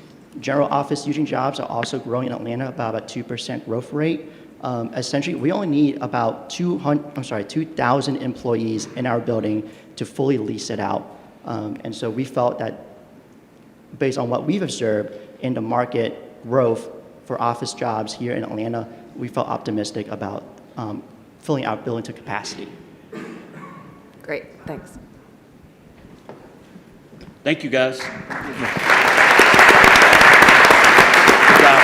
General office using jobs are also growing in Atlanta about a 2% growth rate. Essentially, we only need about 2,000 employees in our building to fully lease it out. And so we felt that based on what we've observed in the market growth for office jobs here in Atlanta, we felt optimistic about filling our building to capacity. Great, thanks. Thank you, guys. Good job.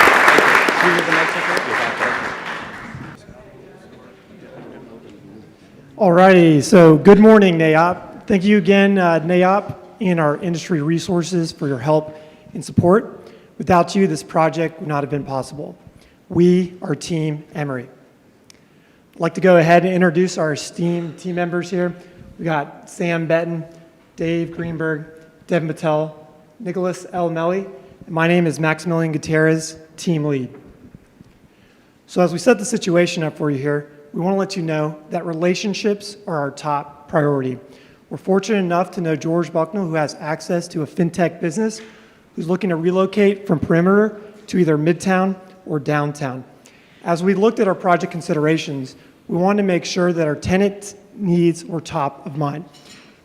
Can you get the next one? You're back there. Alrighty, so good morning, NAIOP. Thank you again, NAIOP and our industry resources for your help and support. Without you, this project would not have been possible. We are Team Emory. I'd like to go ahead and introduce our esteemed team members here. We got Sam Benton, Dave Greenberg, Devin Patel, Nicholas L. Melly, and my name is Maximilian Gutierrez, team lead. So as we set the situation up for you here, we want to let you know that relationships are our top priority. We're fortunate enough to know George Bucknell, who has access to a fintech business, who's looking to relocate from perimeter to either Midtown or downtown. As we looked at our project considerations, we wanted to make sure that our tenant needs were top of mind.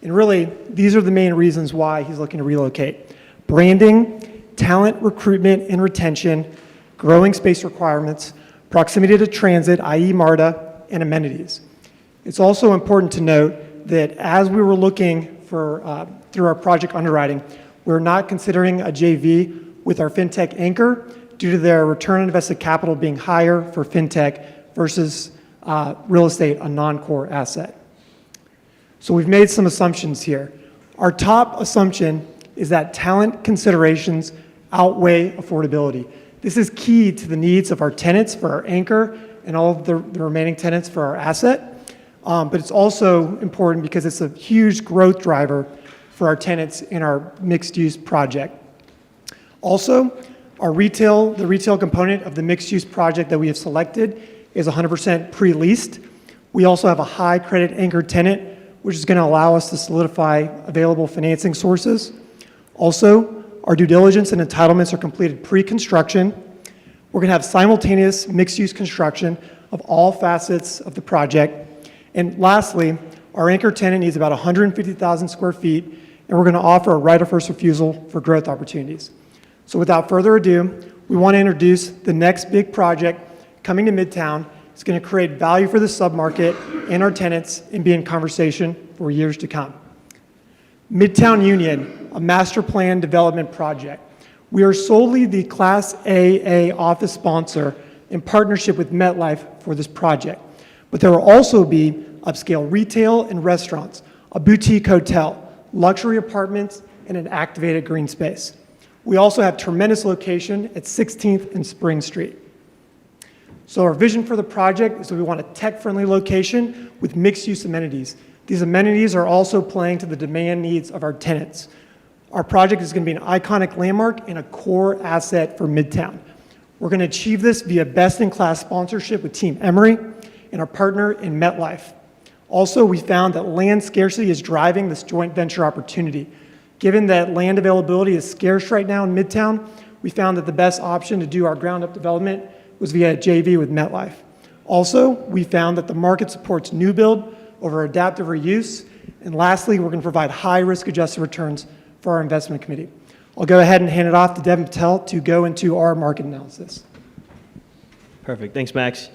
And really, these are the main reasons why he's looking to relocate: branding, talent recruitment and retention, growing space requirements, proximity to transit, i.e. MARTA, and amenities. It's also important to note that as we were looking for, through our project underwriting, we're not considering a JV with our fintech anchor due to their return on invested capital being higher for fintech versus real estate, a non-core asset. So we've made some assumptions here. Our top assumption is that talent considerations outweigh affordability. This is key to the needs of our tenants for our anchor and all of the remaining tenants for our asset. But it's also important because it's a huge growth driver for our tenants in our mixed-use project. Also, the retail component of the mixed-use project that we have selected is 100% pre-leased. We also have a high credit anchor tenant, which is going to allow us to solidify available financing sources. Also, our due diligence and entitlements are completed pre-construction. We're going to have simultaneous mixed-use construction of all facets of the project. And lastly, our anchor tenant needs about 150,000 square feet, and we're going to offer a right of first refusal for growth opportunities. So without further ado, we want to introduce the next big project coming to Midtown. It's going to create value for the submarket and our tenants and be in conversation for years to come. Midtown Union, a master plan development project. We are solely the Class AA office sponsor in partnership with MetLife for this project. But there will also be upscale retail and restaurants, a boutique hotel, luxury apartments, and an activated green space. We also have tremendous location at 16th and Spring Street. So our vision for the project is that we want a tech-friendly location with mixed-use amenities. These amenities are also playing to the demand needs of our tenants. Our project is going to be an iconic landmark and a core asset for Midtown. We're going to achieve this via best-in-class sponsorship with Team Emory and our partner in MetLife. Also, we found that land scarcity is driving this joint venture opportunity. Given that land availability is scarce right now in Midtown, we found that the best option to do our ground-up development was via a JV with MetLife. Also, we found that the market supports new build over adaptive reuse. And lastly, we're going to provide high risk-adjusted returns for our investment committee. I'll go ahead and hand it off to Devin Patel to go into our market analysis. Perfect. Thanks, Max.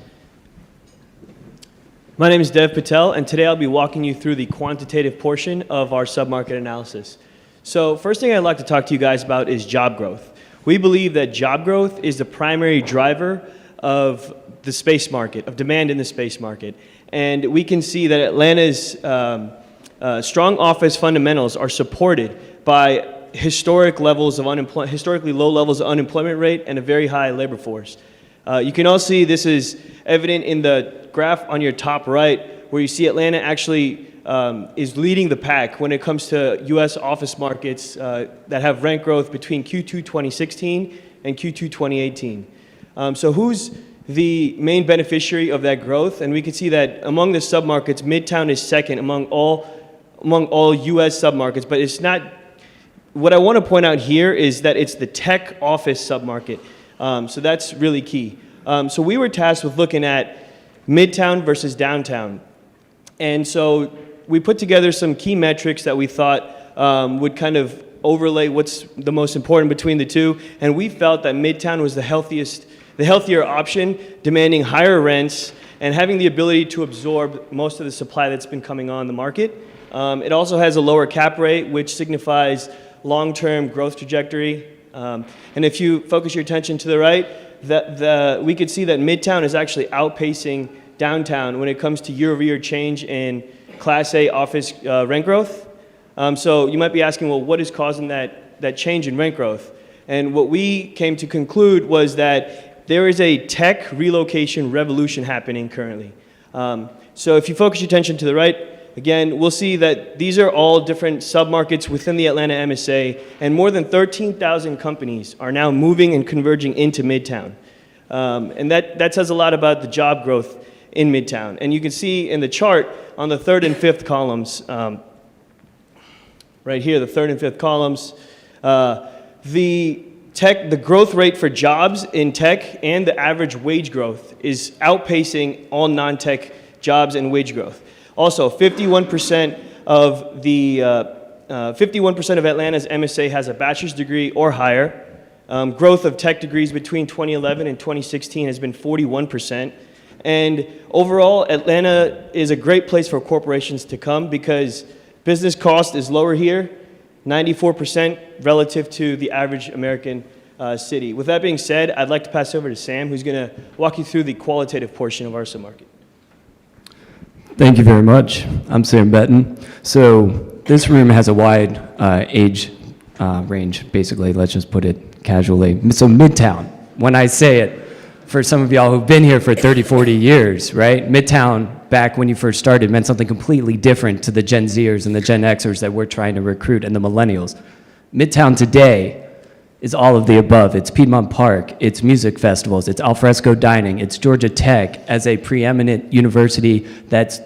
My name is Dev Patel, and today I'll be walking you through the quantitative portion of our submarket analysis. So first thing I'd like to talk to you guys about is job growth. We believe that job growth is the primary driver of the space market, of demand in the space market. And we can see that Atlanta's strong office fundamentals are supported by historically low levels of unemployment rate and a very high labor force. You can also see this is evident in the graph on your top right, where you see Atlanta actually is leading the pack when it comes to U.S. office markets that have rent growth between Q2 2016 and Q2 2018. So who's the main beneficiary of that growth? And we can see that among the submarkets, Midtown is second among all U.S. submarkets, but it's not what I want to point out here is that it's the tech office submarket. So that's really key. So we were tasked with looking at Midtown versus downtown. And so we put together some key metrics that we thought would kind of overlay what's the most important between the two. And we felt that Midtown was the healthier option, demanding higher rents and having the ability to absorb most of the supply that's been coming on the market. It also has a lower cap rate, which signifies long-term growth trajectory. And if you focus your attention to the right, we could see that Midtown is actually outpacing downtown when it comes to year-over-year change in Class A office rent growth. So you might be asking, well, what is causing that change in rent growth? And what we came to conclude was that there is a tech relocation revolution happening currently. So if you focus your attention to the right, again, we'll see that these are all different submarkets within the Atlanta MSA, and more than 13,000 companies are now moving and converging into Midtown. And that says a lot about the job growth in Midtown. And you can see in the chart on the third and fifth columns, right here, the third and fifth columns, the growth rate for jobs in tech and the average wage growth is outpacing all non-tech jobs and wage growth. Also, 51% of Atlanta's MSA has a bachelor's degree or higher. Growth of tech degrees between 2011 and 2016 has been 41%. And overall, Atlanta is a great place for corporations to come because business cost is lower here, 94% relative to the average American city. With that being said, I'd like to pass over to Sam, who's going to walk you through the qualitative portion of our submarket. Thank you very much. I'm Sam Betton. So this room has a wide age range, basically. Let's just put it casually. So Midtown, when I say it, for some of y'all who've been here for 30, 40 years, right? Midtown, back when you first started, meant something completely different to the Gen Zers and the Gen Xers that we're trying to recruit and the millennials. Midtown today is all of the above. It's Piedmont Park, it's music festivals, it's alfresco dining, it's Georgia Tech as a preeminent university that's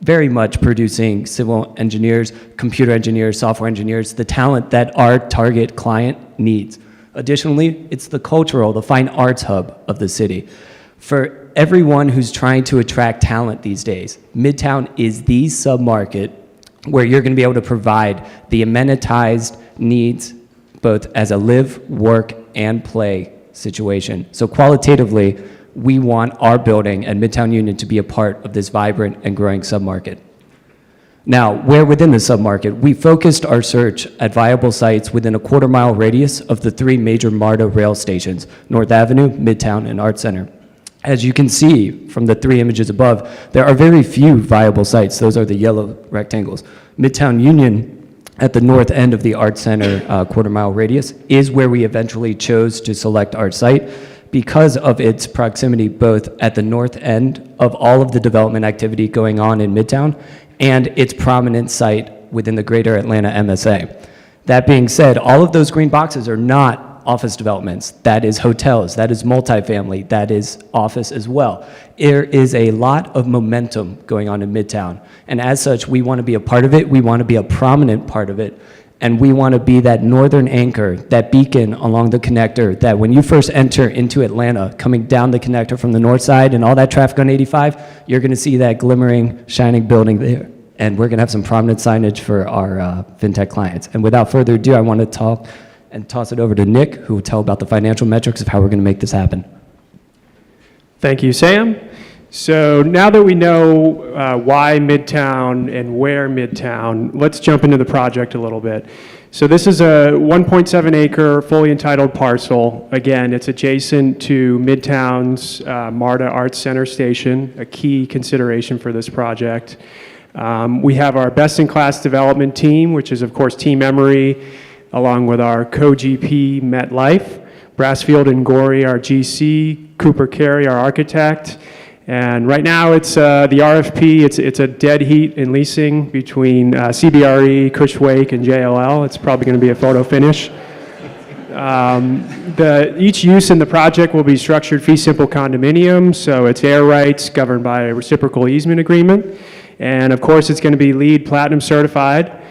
very much producing civil engineers, computer engineers, software engineers, the talent that our target client needs. Additionally, it's the cultural, the fine arts hub of the city. For everyone who's trying to attract talent these days, Midtown is the submarket where you're going to be able to provide the amenitized needs both as a live, work, and play situation. So qualitatively, we want our building at Midtown Union to be a part of this vibrant and growing submarket. Now, where within the submarket, we focused our search at viable sites within a quarter-mile radius of the three major MARTA rail stations, North Avenue, Midtown, and Art Center. As you can see from the three images above, there are very few viable sites. Those are the yellow rectangles. Midtown Union, at the north end of the Art Center quarter-mile radius, is where we eventually chose to select our site because of its proximity both at the north end of all of the development activity going on in Midtown and its prominent site within the greater Atlanta MSA. That being said, all of those green boxes are not office developments. That is hotels, that is multifamily, that is office as well. There is a lot of momentum going on in Midtown, and as such, we want to be a part of it, we want to be a prominent part of it, and we want to be that northern anchor, that beacon along the connector, that when you first enter into Atlanta, coming down the connector from the north side and all that traffic on 85, you're going to see that glimmering, shining building there. And we're going to have some prominent signage for our fintech clients. And without further ado, I want to talk and toss it over to Nick, who will tell about the financial metrics of how we're going to make this happen. Thank you, Sam. So now that we know why Midtown and where Midtown, let's jump into the project a little bit. So this is a 1.7 acre fully entitled parcel. Again, it's adjacent to Midtown's MARTA Arts Center station, a key consideration for this project. We have our best-in-class development team, which is, of course, Team Emory, along with our co-GP, MetLife, Brassfield and Gorey, our GC, Cooper Carey, our architect. And right now, it's the RFP, it's a dead heat in leasing between CBRE, Cushwake, and JLL. It's probably going to be a photo finish. Each use in the project will be structured fee simple condominium, so it's air rights governed by a reciprocal easement agreement. And of course, it's going to be LEED Platinum certified.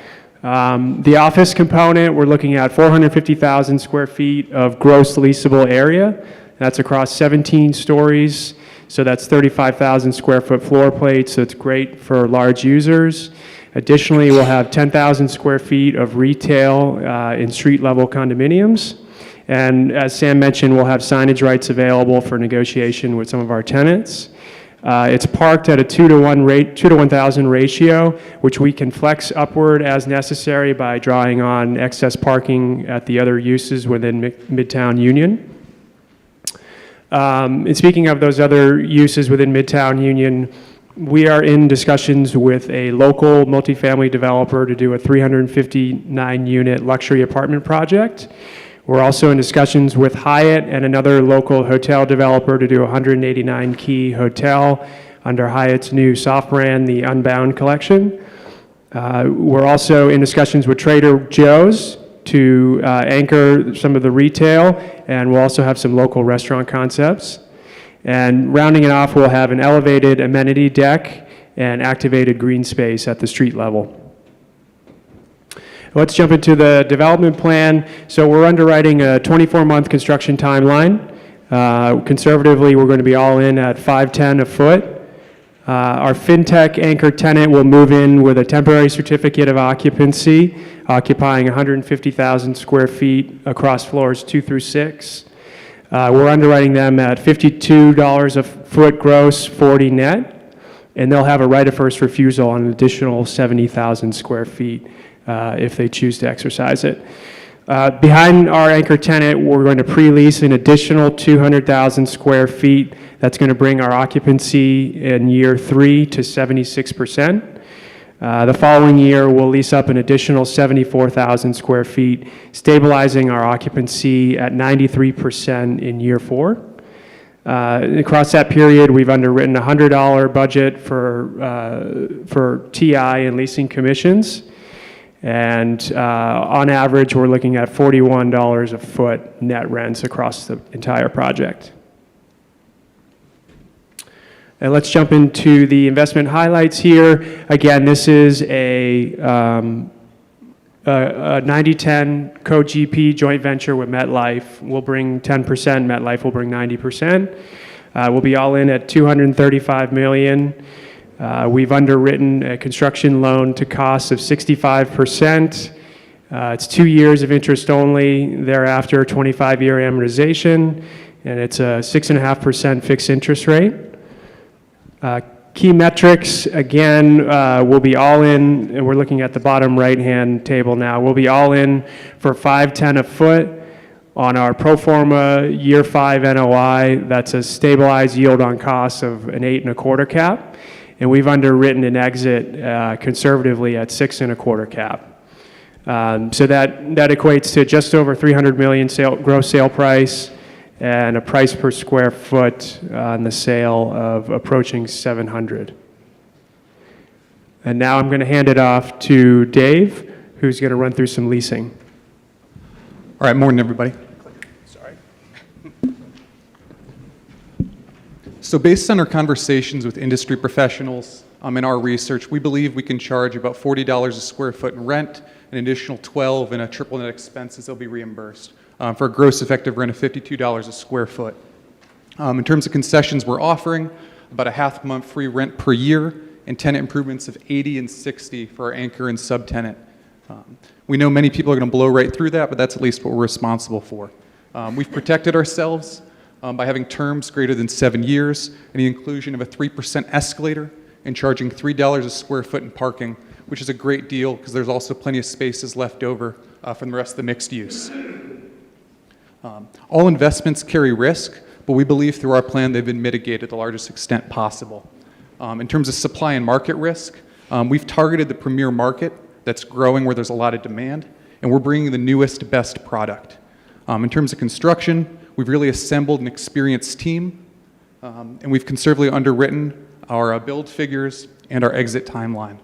The office component, we're looking at 450,000 square feet of gross leasable area. That's across 17 stories, so that's 35,000 square foot floor plates, so it's great for large users. Additionally, we'll have 10,000 square feet of retail in street-level condominiums. And as Sam mentioned, we'll have signage rights available for negotiation with some of our tenants. It's parked at a 2 to 1,000 ratio, which we can flex upward as necessary by drawing on excess parking at the other uses within Midtown Union. And speaking of those other uses within Midtown Union, we are in discussions with a local multifamily developer to do a 359-unit luxury apartment project. We're also in discussions with Hyatt and another local hotel developer to do a 189-key hotel under Hyatt's new soft brand, the Unbound Collection. We're also in discussions with Trader Joe's to anchor some of the retail, and we'll also have some local restaurant concepts. And rounding it off, we'll have an elevated amenity deck and activated green space at the street level. Let's jump into the development plan. So we're underwriting a 24-month construction timeline. Conservatively, we're going to be all in at $510 a foot. Our FinTech anchor tenant will move in with a temporary certificate of occupancy, occupying 150,000 square feet across floors 2 through 6. We're underwriting them at $52 a foot gross, 40 net, and they'll have a right of first refusal on an additional 70,000 square feet if they choose to exercise it. Behind our anchor tenant, we're going to pre-lease an additional 200,000 square feet. That's going to bring our occupancy in year 3 to 76%. The following year, we'll lease up an additional 74,000 square feet, stabilizing our occupancy at 93% in year 4. Across that period, we've underwritten a $100 budget for TI and leasing commissions. And on average, we're looking at $41 a foot net rents across the entire project. And let's jump into the investment highlights here. Again, this is a 90-10 co-GP joint venture with MetLife. We'll bring 10%, MetLife will bring 90%. We'll be all in at $235 million. We've underwritten a construction loan to cost of 65%. It's 2 years of interest only, thereafter 25-year amortization, and it's a 6.5% fixed interest rate. Key metrics, again, we'll be all in, and we're looking at the bottom right-hand table now. We'll be all in for $510 a foot on our pro forma year 5 NOI. That's a stabilized yield on cost of an 8.25 cap, and we've underwritten an exit conservatively at 6.25 cap. So that equates to just over $300 million gross sale price, and a price per square foot on the sale of approaching $700. And now I'm going to hand it off to Dave, who's going to run through some leasing. All right, morning, everybody. Sorry. So based on our conversations with industry professionals in our research, we believe we can charge about $40 a square foot in rent, an additional $12 in a triple net expenses that'll be reimbursed. For a gross effective rent of $52 a square foot. In terms of concessions, we're offering about a half month free rent per year and tenant improvements of 80 and 60 for our anchor and subtenant. We know many people are going to blow right through that, but that's at least what we're responsible for. We've protected ourselves by having terms greater than 7 years and the inclusion of a 3% escalator and charging $3 a square foot in parking, which is a great deal because there's also plenty of spaces left over from the rest of the mixed use. All investments carry risk, but we believe through our plan they've been mitigated to the largest extent possible. In terms of supply and market risk, we've targeted the premier market that's growing where there's a lot of demand, and we're bringing the newest, best product. In terms of construction, we've really assembled an experienced team, and we've conservatively underwritten our build figures and our exit timeline.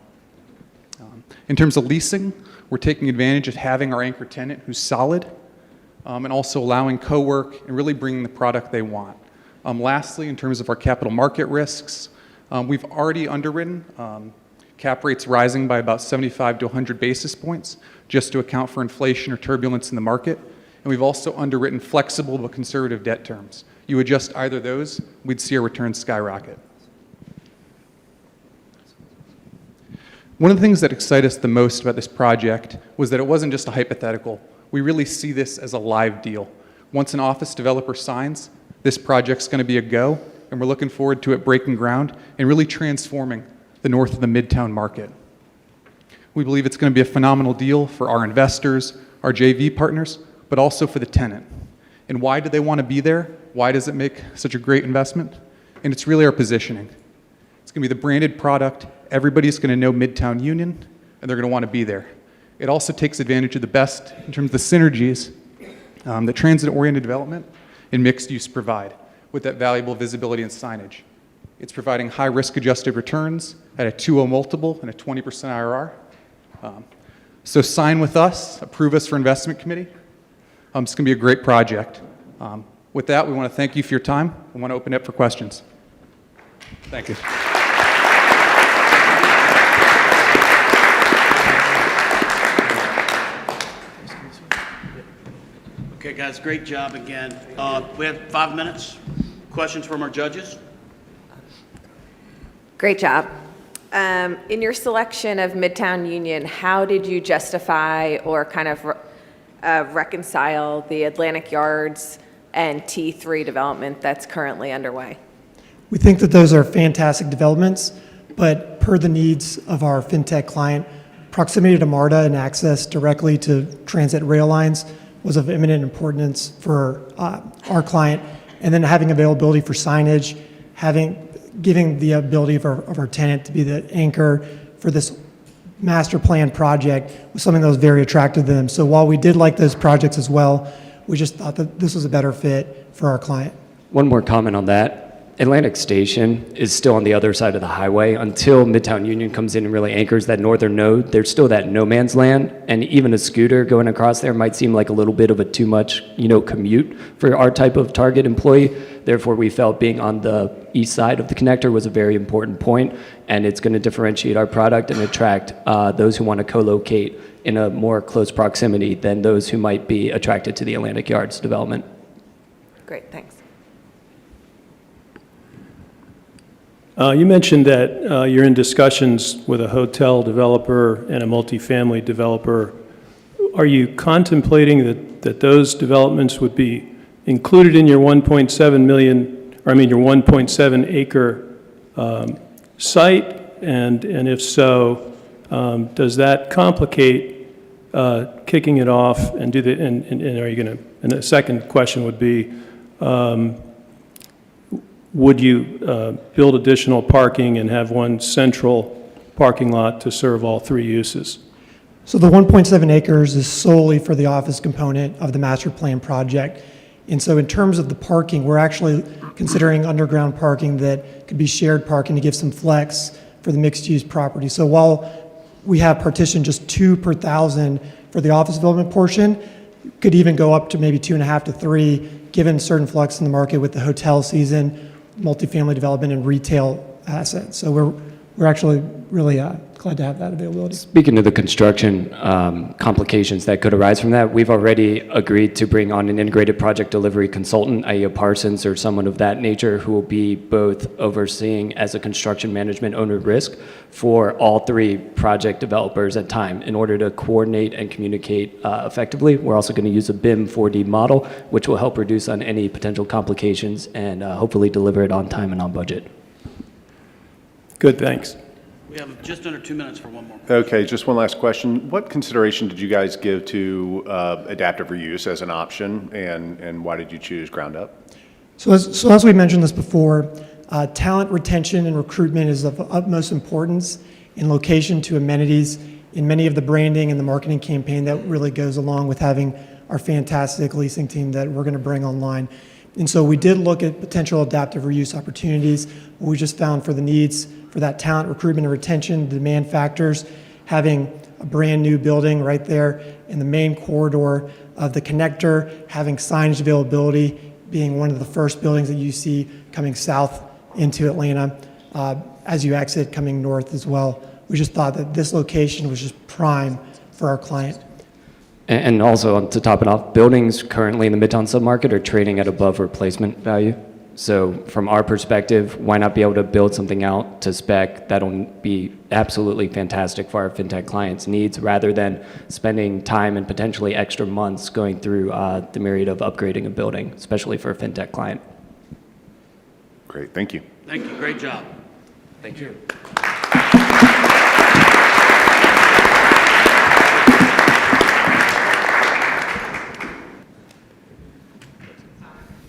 In terms of leasing, we're taking advantage of having our anchor tenant who's solid, and also allowing co-work and really bringing the product they want. Lastly, in terms of our capital market risks, we've already underwritten Cap rates rising by about 75 to 100 basis points just to account for inflation or turbulence in the market. And we've also underwritten flexible but conservative debt terms. You adjust either of those, we'd see our returns skyrocket. One of the things that excited us the most about this project was that it wasn't just a hypothetical. We really see this as a live deal. Once an office developer signs, this project's going to be a go, and we're looking forward to it breaking ground and really transforming the north of the Midtown market. We believe it's going to be a phenomenal deal for our investors, our JV partners, but also for the tenant. And why do they want to be there? Why does it make such a great investment? And it's really our positioning. It's going to be the branded product. Everybody's going to know Midtown Union, and they're going to want to be there. It also takes advantage of the best in terms of the synergies that transit-oriented development and mixed use provide with that valuable visibility and signage. It's providing high risk-adjusted returns at a 2.0 multiple and a 20% IRR. So sign with us, approve us for investment committee. It's going to be a great project. With that, we want to thank you for your time. We want to open it up for questions. Thank you. Okay, guys, great job again. We have 5 minutes. Questions from our judges? Great job. In your selection of Midtown Union, how did you justify or kind of reconcile the Atlantic Yards and T3 development that's currently underway? We think that those are fantastic developments, but per the needs of our fintech client, proximity to MARTA and access directly to transit rail lines was of eminent importance for our client. And then having availability for signage, giving the ability of our tenant to be the anchor for this master plan project was something that was very attractive to them. So while we did like those projects as well, we just thought that this was a better fit for our client. One more comment on that. Atlantic Station is still on the other side of the highway. Until Midtown Union comes in and really anchors that northern node, there's still that no man's land, and even a scooter going across there might seem like a little bit of a too much, commute for our type of target employee. Therefore, we felt being on the east side of the connector was a very important point, and it's going to differentiate our product and attract those who want to co-locate in a more close proximity than those who might be attracted to the Atlantic Yards development. Great, thanks. You mentioned that you're in discussions with a hotel developer and a multifamily developer. Are you contemplating that those developments would be included in your 1.7 acre site? And if so, does that complicate kicking it off? And are you going to? And the second question would be, would you build additional parking and have one central parking lot to serve all three uses? So the 1.7 acres is solely for the office component of the master plan project. And so in terms of the parking, we're actually considering underground parking that could be shared parking to give some flex for the mixed-use property. So while we have partitioned just 2 per 1,000 for the office development portion, could even go up to maybe 2.5 to 3, given certain flux in the market with the hotel season, multifamily development, and retail assets. So we're actually really glad to have that availability. Speaking of the construction complications that could arise from that, we've already agreed to bring on an integrated project delivery consultant, i.e. a Parsons or someone of that nature, who will be both overseeing as a construction management owner risk for all 3 project developers at time in order to coordinate and communicate effectively. We're also going to use a BIM 4D model, which will help reduce on any potential complications and hopefully deliver it on time and on budget. Good, thanks. We have just under 2 minutes for one more. Okay, just one last question. What consideration did you guys give to adaptive reuse as an option, and why did you choose ground up? So as we mentioned this before, talent retention and recruitment is of utmost importance in location to amenities in many of the branding and the marketing campaign that really goes along with having our fantastic leasing team that we're going to bring online. And so we did look at potential adaptive reuse opportunities. We just found for the needs for that talent recruitment and retention, the demand factors, having a brand new building right there in the main corridor of the connector, having signage availability, being one of the first buildings that you see coming south into Atlanta, as you exit coming north as well, we just thought that this location was just prime for our client. And also, to top it off, buildings currently in the Midtown submarket are trading at above replacement value. So from our perspective, why not be able to build something out to spec that'll be absolutely fantastic for our fintech clients' needs, rather than spending time and potentially extra months going through the myriad of upgrading a building, especially for a fintech client. Great, thank you. Thank you, great job. Thank you.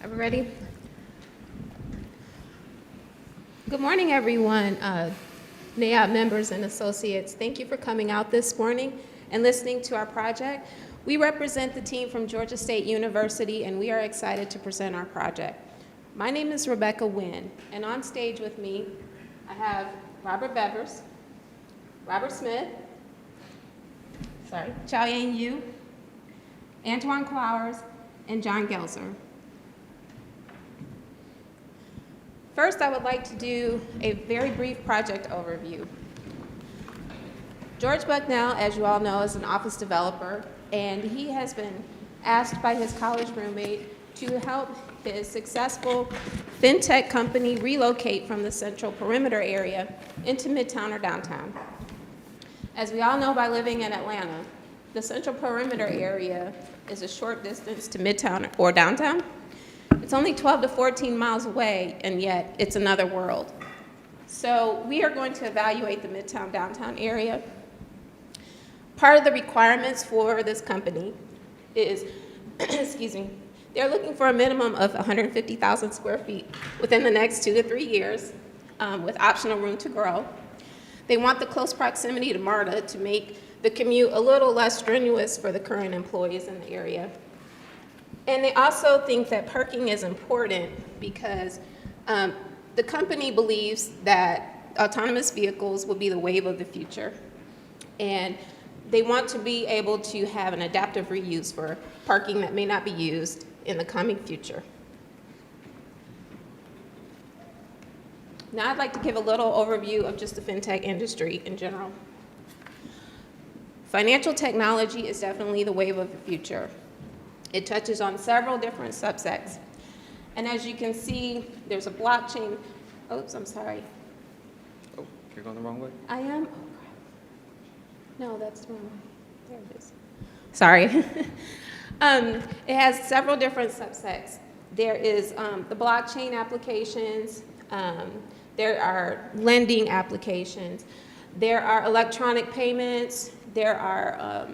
Are we ready? Good morning, everyone. NAIOP members and associates, thank you for coming out this morning and listening to our project. We represent the team from Georgia State University, and we are excited to present our project. My name is Rebecca Wynn, and on stage with me, I have Robert Bevers, Robert Smith, Chow Yang Yu, Antoine Clowers, and John Gelser. First, I would like to do a very brief project overview. George Bucknell, as you all know, is an office developer, and he has been asked by his college roommate to help his successful fintech company relocate from the central perimeter area into Midtown or downtown. As we all know by living in Atlanta, the central perimeter area is a short distance to Midtown or downtown. It's only 12 to 14 miles away, and yet it's another world. So we are going to evaluate the Midtown downtown area. Part of the requirements for this company is, excuse me, they're looking for a minimum of 150,000 square feet within the next 2 to 3 years, with optional room to grow. They want the close proximity to MARTA to make the commute a little less strenuous for the current employees in the area. And they also think that parking is important because the company believes that autonomous vehicles will be the wave of the future. And they want to be able to have an adaptive reuse for parking that may not be used in the coming future. Now I'd like to give a little overview of just the fintech industry in general. Financial technology is definitely the wave of the future. It touches on several different subsets. And as you can see, there's a blockchain. Oops, I'm sorry. Oh, you're going the wrong way? I am? Oh, crap. No, that's the wrong way. There it is. Sorry. It has several different subsets. There is the blockchain applications. There are lending applications. There are electronic payments. There are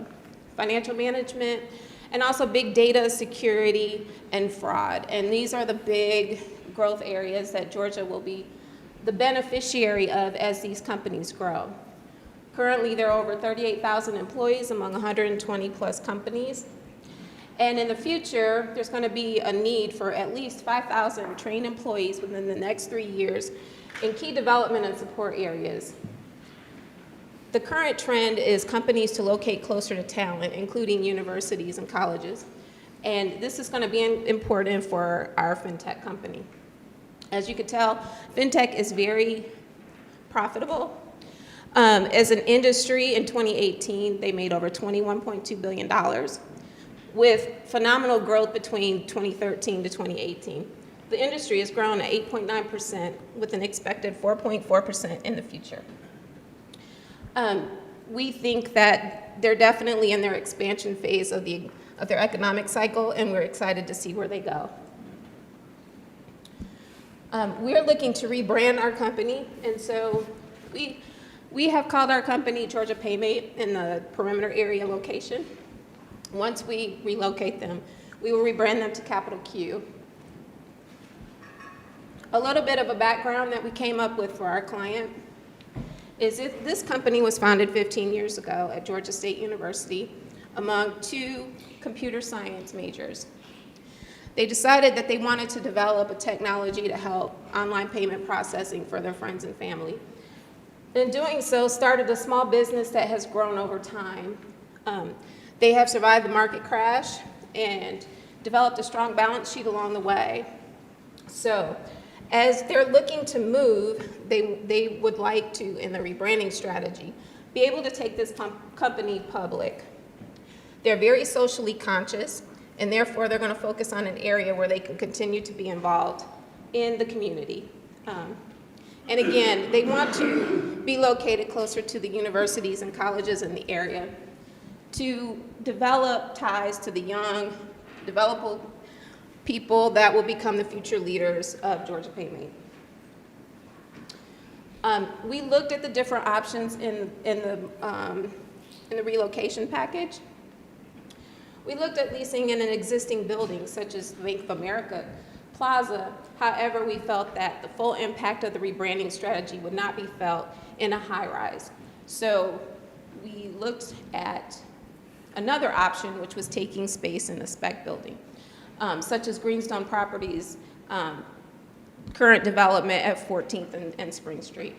financial management, and also big data security and fraud. And these are the big growth areas that Georgia will be the beneficiary of as these companies grow. Currently, there are over 38,000 employees among 120 plus companies. And in the future, there's going to be a need for at least 5,000 trained employees within the next 3 years in key development and support areas. The current trend is companies to locate closer to talent, including universities and colleges. And this is going to be important for our fintech company. As you can tell, fintech is very profitable. As an industry in 2018, they made over $21.2 billion with phenomenal growth between 2013 to 2018. The industry has grown at 8.9% with an expected 4.4% in the future. We think that they're definitely in their expansion phase of their economic cycle, and we're excited to see where they go. We're looking to rebrand our company, and so we have called our company Georgia Paymate in the perimeter area location. Once we relocate them, we will rebrand them to Capital Q. A little bit of a background that we came up with for our client is this company was founded 15 years ago at Georgia State University among 2 computer science majors. They decided that they wanted to develop a technology to help online payment processing for their friends and family. In doing so, started a small business that has grown over time. They have survived the market crash and developed a strong balance sheet along the way. So, As they're looking to move, they would like to, in the rebranding strategy, be able to take this company public. They're very socially conscious, and therefore they're going to focus on an area where they can continue to be involved in the community. And again, they want to be located closer to the universities and colleges in the area to develop ties to the young, developable people that will become the future leaders of Georgia Payne. We looked at the different options in the relocation package. We looked at leasing in an existing building, such as Bank of America Plaza. However, we felt that the full impact of the rebranding strategy would not be felt in a high-rise. So we looked at another option, which was taking space in a spec building, such as Greenstone Properties' current development at 14th and Spring Street.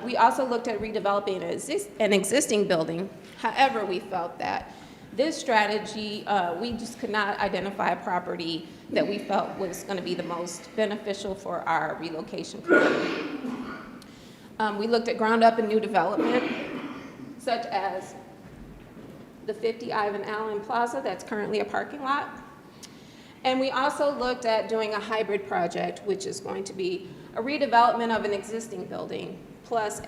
We also looked at redeveloping an existing building. However, we felt that this strategy, we just could not identify a property that we felt was going to be the most beneficial for our relocation community. We looked at ground up and new development, such as the 50 Ivan Allen Plaza that's currently a parking lot. And we also looked at doing a hybrid project, which is going to be a redevelopment of an existing building, plus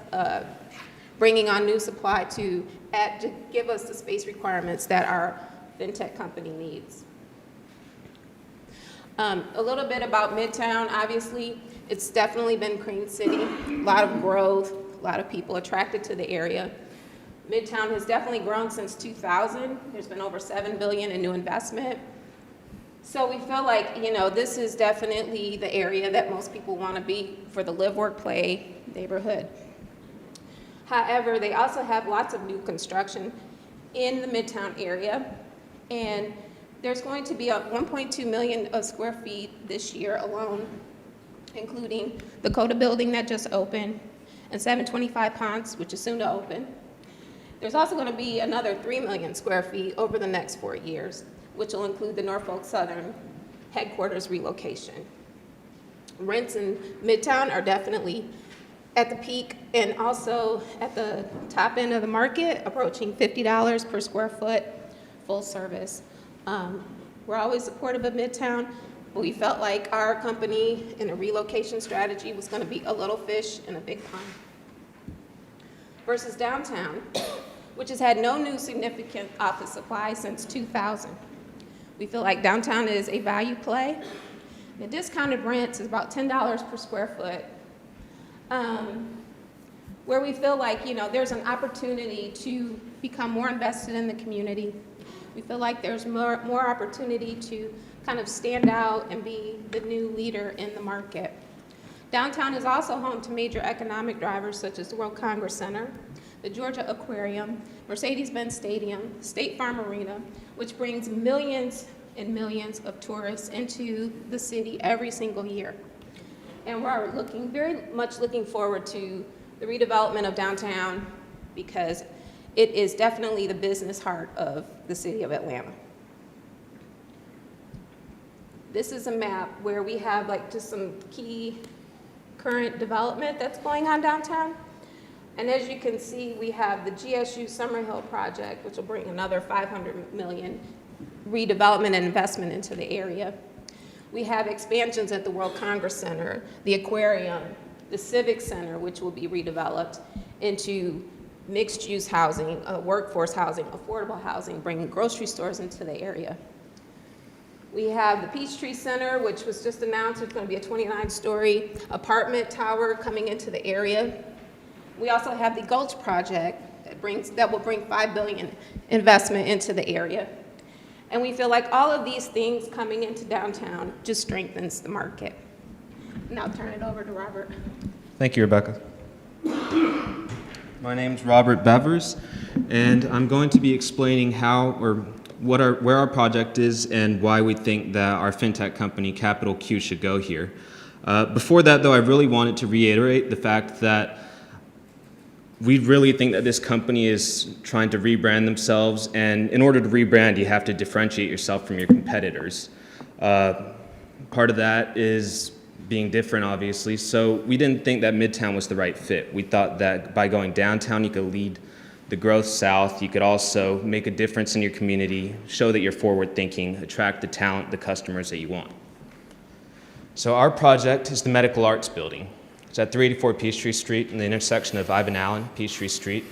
bringing on new supply to give us the space requirements that our fintech company needs. A little bit about Midtown. Obviously, it's definitely been Cream City, a lot of growth, a lot of people attracted to the area. Midtown has definitely grown since 2000. There's been over $7 billion in new investment. So we feel like, this is definitely the area that most people want to be for the live, work, play neighborhood. However, they also have lots of new construction in the Midtown area, and there's going to be 1.2 million square feet this year alone, including the Coda building that just opened, and 725 Ponce, which is soon to open. There's also going to be another 3 million square feet over the next 4 years, which will include the Norfolk Southern headquarters relocation. Rents in Midtown are definitely at the peak and also at the top end of the market, approaching $50 per square foot, full service. We're always supportive of Midtown, but we felt like our company in a relocation strategy was going to be a little fish in a big pond. Versus downtown, which has had no new significant office supply since 2000. We feel like downtown is a value play. The discounted rents is about $10 per square foot, where we feel like, there's an opportunity to become more invested in the community. We feel like there's more opportunity to kind of stand out and be the new leader in the market. Downtown is also home to major economic drivers such as the World Congress Center, the Georgia Aquarium, Mercedes-Benz Stadium, State Farm Arena, which brings millions and millions of tourists into the city every single year. And we're very much looking forward to the redevelopment of downtown because it is definitely the business heart of the city of Atlanta. This is a map where we have just some key current development that's going on downtown. And as you can see, we have the GSU Summerhill project, which will bring another $500 million redevelopment and investment into the area. We have expansions at the World Congress Center, the Aquarium, the Civic Center, which will be redeveloped into mixed-use housing, workforce housing, affordable housing, bringing grocery stores into the area. We have the Peachtree Center, which was just announced. It's going to be a 29-story apartment tower coming into the area. We also have the Gulch project that will bring $5 billion investment into the area. And we feel like all of these things coming into downtown just strengthens the market. And I'll turn it over to Robert. Thank you, Rebecca. My name's Robert Bevers, and I'm going to be explaining where our project is and why we think that our fintech company, Capital Q, should go here. Before that, though, I really wanted to reiterate the fact that we really think that this company is trying to rebrand themselves, and in order to rebrand, you have to differentiate yourself from your competitors. Part of that is being different, obviously. So we didn't think that Midtown was the right fit. We thought that by going downtown, you could lead the growth south. You could also make a difference in your community, show that you're forward-thinking, attract the talent, the customers that you want. So our project is the Medical Arts Building. It's at 384 Peachtree Street in the intersection of Ivan Allen, Peachtree Street.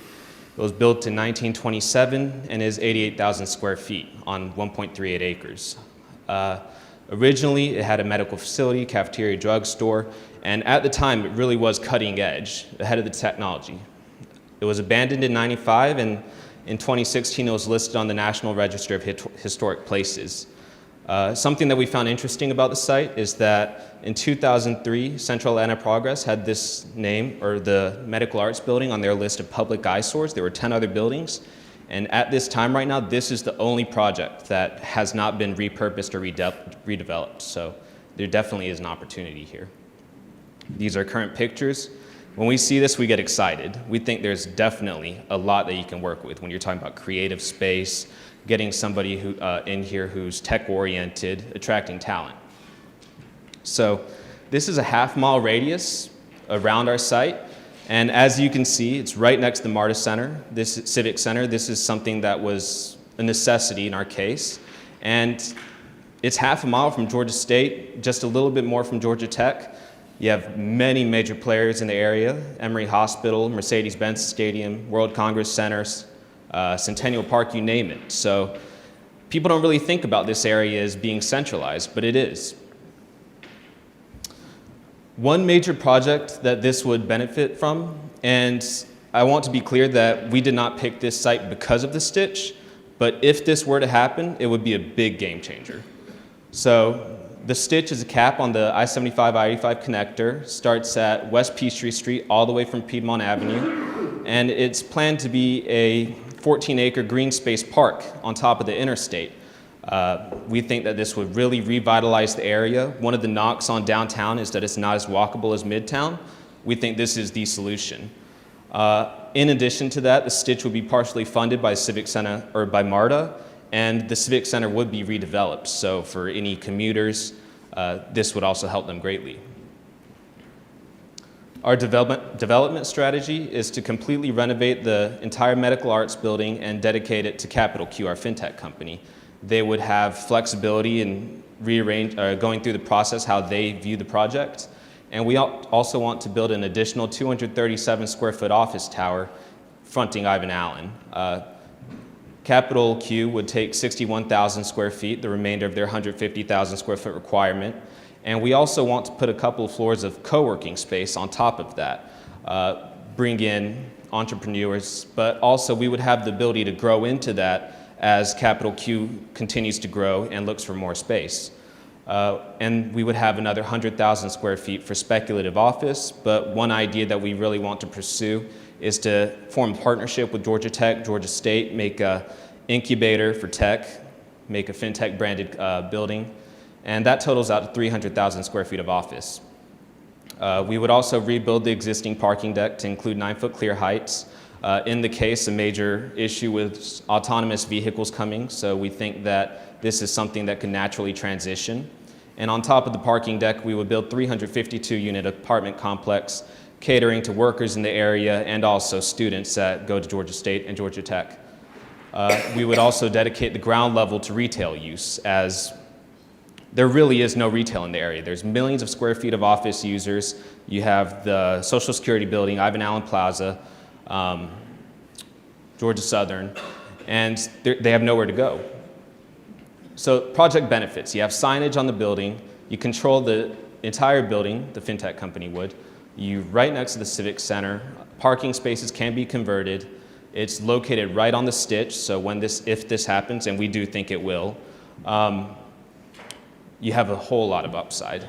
It was built in 1927 and is 88,000 square feet on 1.38 acres. Originally, it had a medical facility, cafeteria, drugstore, and at the time, it really was cutting edge, ahead of the technology. It was abandoned in '95, and in 2016, it was listed on the National Register of Historic Places. Something that we found interesting about the site is that in 2003, Central Atlanta Progress had this name, or the Medical Arts Building, on their list of public eyesores. There were 10 other buildings. And at this time right now, this is the only project that has not been repurposed or redeveloped. So there definitely is an opportunity here. These are current pictures. When we see this, we get excited. We think there's definitely a lot that you can work with when you're talking about creative space, getting somebody who, in here who's tech-oriented, attracting talent. So this is a half-mile radius around our site. And as you can see, it's right next to the MARTA Center, this Civic Center. This is something that was a necessity in our case. And it's half a mile from Georgia State, just a little bit more from Georgia Tech. You have many major players in the area: Emory Hospital, Mercedes-Benz Stadium, World Congress Centers, Centennial Park, you name it. So people don't really think about this area as being centralized, but it is. One major project that this would benefit from, and I want to be clear that we did not pick this site because of the Stitch, but if this were to happen, it would be a big game changer. So the Stitch is a cap on the I-75-I-85 connector, starts at West Peachtree Street all the way from Piedmont Avenue, and it's planned to be a 14-acre green space park on top of the interstate. We think that this would really revitalize the area. One of the knocks on downtown is that it's not as walkable as Midtown. We think this is the solution. In addition to that, the Stitch would be partially funded by Civic Center, or by MARTA, and the Civic Center would be redeveloped. So for any commuters, this would also help them greatly. Our development strategy is to completely renovate the entire Medical Arts Building and dedicate it to Capital Q, our fintech company. They would have flexibility in going through the process how they view the project. And we also want to build an additional 237 square foot office tower fronting Ivan Allen. Capital Q would take 61,000 square feet, the remainder of their 150,000 square foot requirement. And we also want to put a couple of floors of co-working space on top of that, bring in entrepreneurs, but also we would have the ability to grow into that as Capital Q continues to grow and looks for more space. And we would have another 100,000 square feet for speculative office, but one idea that we really want to pursue is to form a partnership with Georgia Tech, Georgia State, make an incubator for tech, make a fintech branded building, and that totals out to 300,000 square feet of office. We would also rebuild the existing parking deck to include 9-foot clear heights. In the case, a major issue with autonomous vehicles coming, so we think that this is something that can naturally transition. And on top of the parking deck, we would build 352-unit apartment complex, catering to workers in the area and also students that go to Georgia State and Georgia Tech. We would also dedicate the ground level to retail use, as there really is no retail in the area. There's millions of square feet of office users. You have the Social Security building, Ivan Allen Plaza, Georgia Southern, and they have nowhere to go. So project benefits: you have signage on the building, you control the entire building, the fintech company would, you right next to the Civic Center, parking spaces can be converted, it's located right on the Stitch, so if this happens, and we do think it will, you have a whole lot of upside.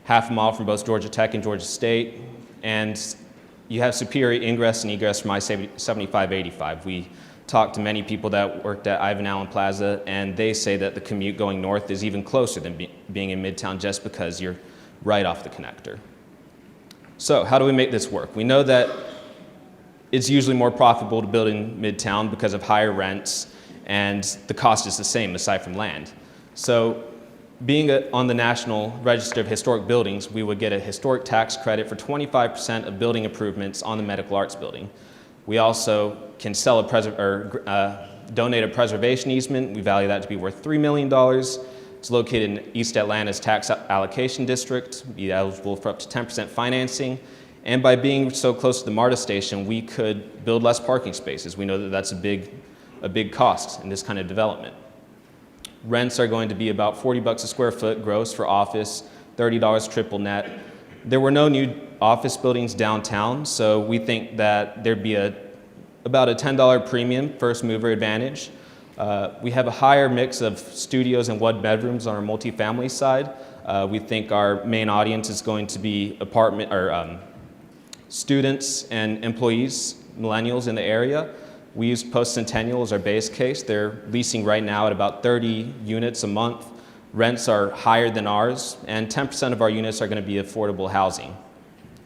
Half a mile from both Georgia Tech and Georgia State, and you have superior ingress and egress from I-75-85. We talked to many people that worked at Ivan Allen Plaza, and they say that the commute going north is even closer than being in Midtown, just because you're right off the connector. So how do we make this work? We know that it's usually more profitable to build in Midtown because of higher rents, and the cost is the same aside from land. So Being on the National Register of Historic Buildings, we would get a historic tax credit for 25% of building improvements on the Medical Arts Building. We also can sell donate a preservation easement. We value that to be worth $3 million. It's located in East Atlanta's tax allocation district, be eligible for up to 10% financing. And by being so close to the MARTA station, we could build less parking spaces. We know that that's a big cost in this kind of development. Rents are going to be about $40 a square foot gross for office, $30 triple net. There were no new office buildings downtown, so we think that there'd be about a $10 premium first mover advantage. We have a higher mix of studios and one bedrooms on our multifamily side. We think our main audience is going to be students and employees, millennials in the area. We use Post-Centennial as our base case. They're leasing right now at about 30 units a month. Rents are higher than ours, and 10% of our units are going to be affordable housing.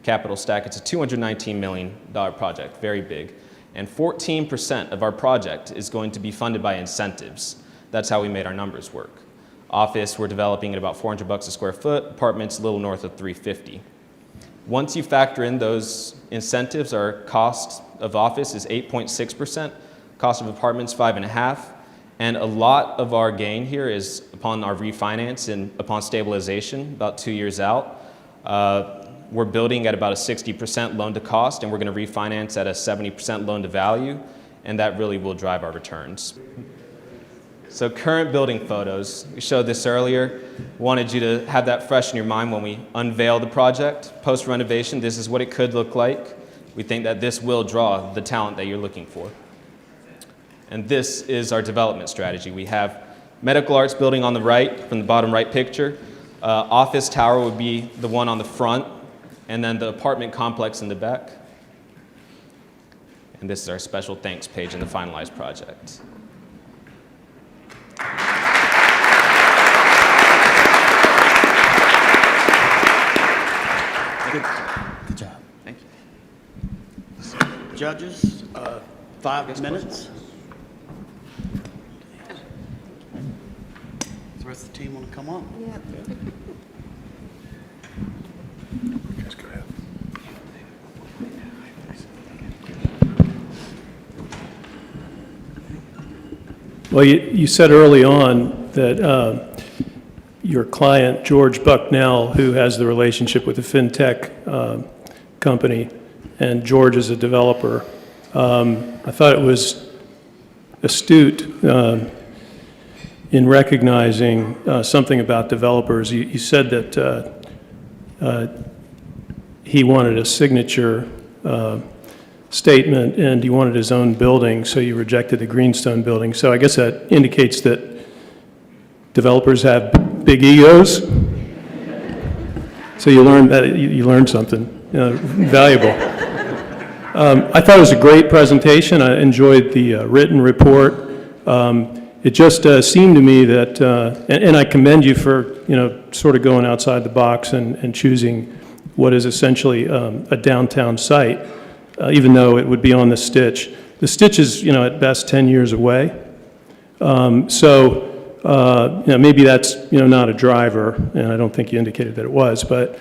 Capital Stack, it's a $219 million project, very big. And 14% of our project is going to be funded by incentives. That's how we made our numbers work. Office, we're developing at about $400 a square foot. Apartments, a little north of $350. Once you factor in those incentives, our cost of office is 8.6%, cost of apartments 5.5%, and a lot of our gain here is upon our refinance and upon stabilization, about 2 years out. We're building at about a 60% loan to cost, and we're going to refinance at a 70% loan to value, and that really will drive our returns. So current building photos, we showed this earlier. Wanted you to have that fresh in your mind when we unveil the project. Post-renovation, this is what it could look like. We think that this will draw the talent that you're looking for. And this is our development strategy. We have Medical Arts Building on the right, from the bottom right picture. Office tower would be the one on the front, and then the apartment complex in the back. And this is our special thanks page in the finalized project. Good job. Thank you. Judges, 5 minutes. Does the rest of the team want to come up? Yeah. Guys, go ahead. Well, you said early on that your client, George Bucknell, who has the relationship with the fintech company, and George is a developer. I thought it was astute in recognizing something about developers. You said that he wanted a signature statement and he wanted his own building, so you rejected the Greenstone building. So I guess that indicates that developers have big egos. So you learned something valuable. I thought it was a great presentation. I enjoyed the written report. It just seemed to me that, and I commend you for sort of going outside the box and choosing what is essentially a downtown site. Even though it would be on the Stitch. The Stitch is, at best 10 years away. Maybe that's, not a driver, and I don't think you indicated that it was, but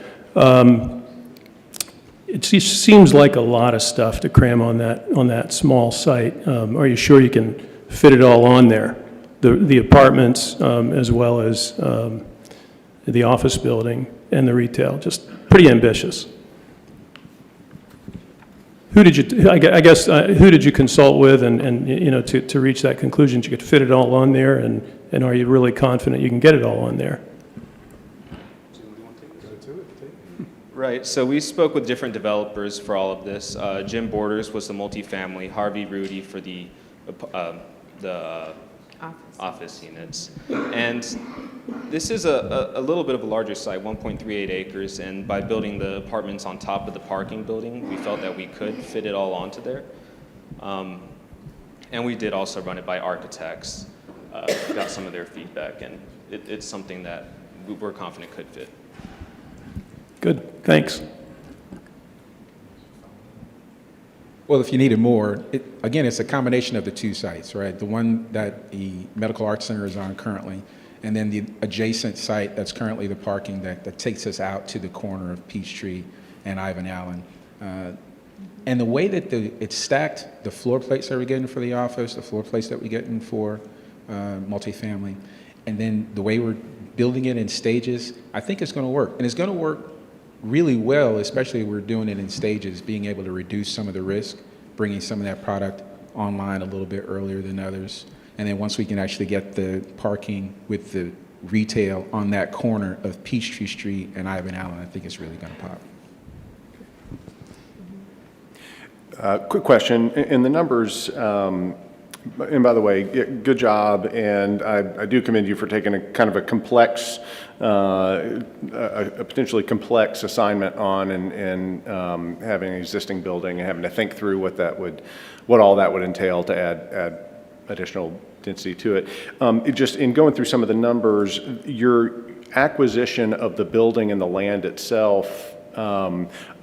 it seems like a lot of stuff to cram on that small site. Are you sure you can fit it all on there? The apartments, as well as the office building and the retail, just pretty ambitious. Who did you consult with and to reach that conclusion you could fit it all on there, and are you really confident you can get it all on there? Right, so we spoke with different developers for all of this. Jim Borders was the multifamily, Harvey Rudy for the office units. And this is a little bit of a larger site, 1.38 acres, and by building the apartments on top of the parking building, we felt that we could fit it all onto there. And we did also run it by architects, got some of their feedback, and it's something that we're confident could fit. Good, thanks. Well, if you needed more, again, it's a combination of the two sites, right? The one that the Medical Arts Center is on currently, and then the adjacent site that's currently the parking deck that takes us out to the corner of Peachtree and Ivan Allen. And the way that it's stacked, the floor plates that we're getting for the office, the floor plates that we're getting for multifamily, and then the way we're building it in stages, I think it's going to work. And it's going to work really well, especially if we're doing it in stages, being able to reduce some of the risk, bringing some of that product online a little bit earlier than others. And then once we can actually get the parking with the retail on that corner of Peachtree Street and Ivan Allen, I think it's really going to pop. Quick question. In the numbers, and by the way, good job, and I do commend you for taking a kind of a complex, a potentially complex assignment on and having an existing building and having to think through what all that would entail to add additional density to it. Just in going through some of the numbers, your acquisition of the building and the land itself,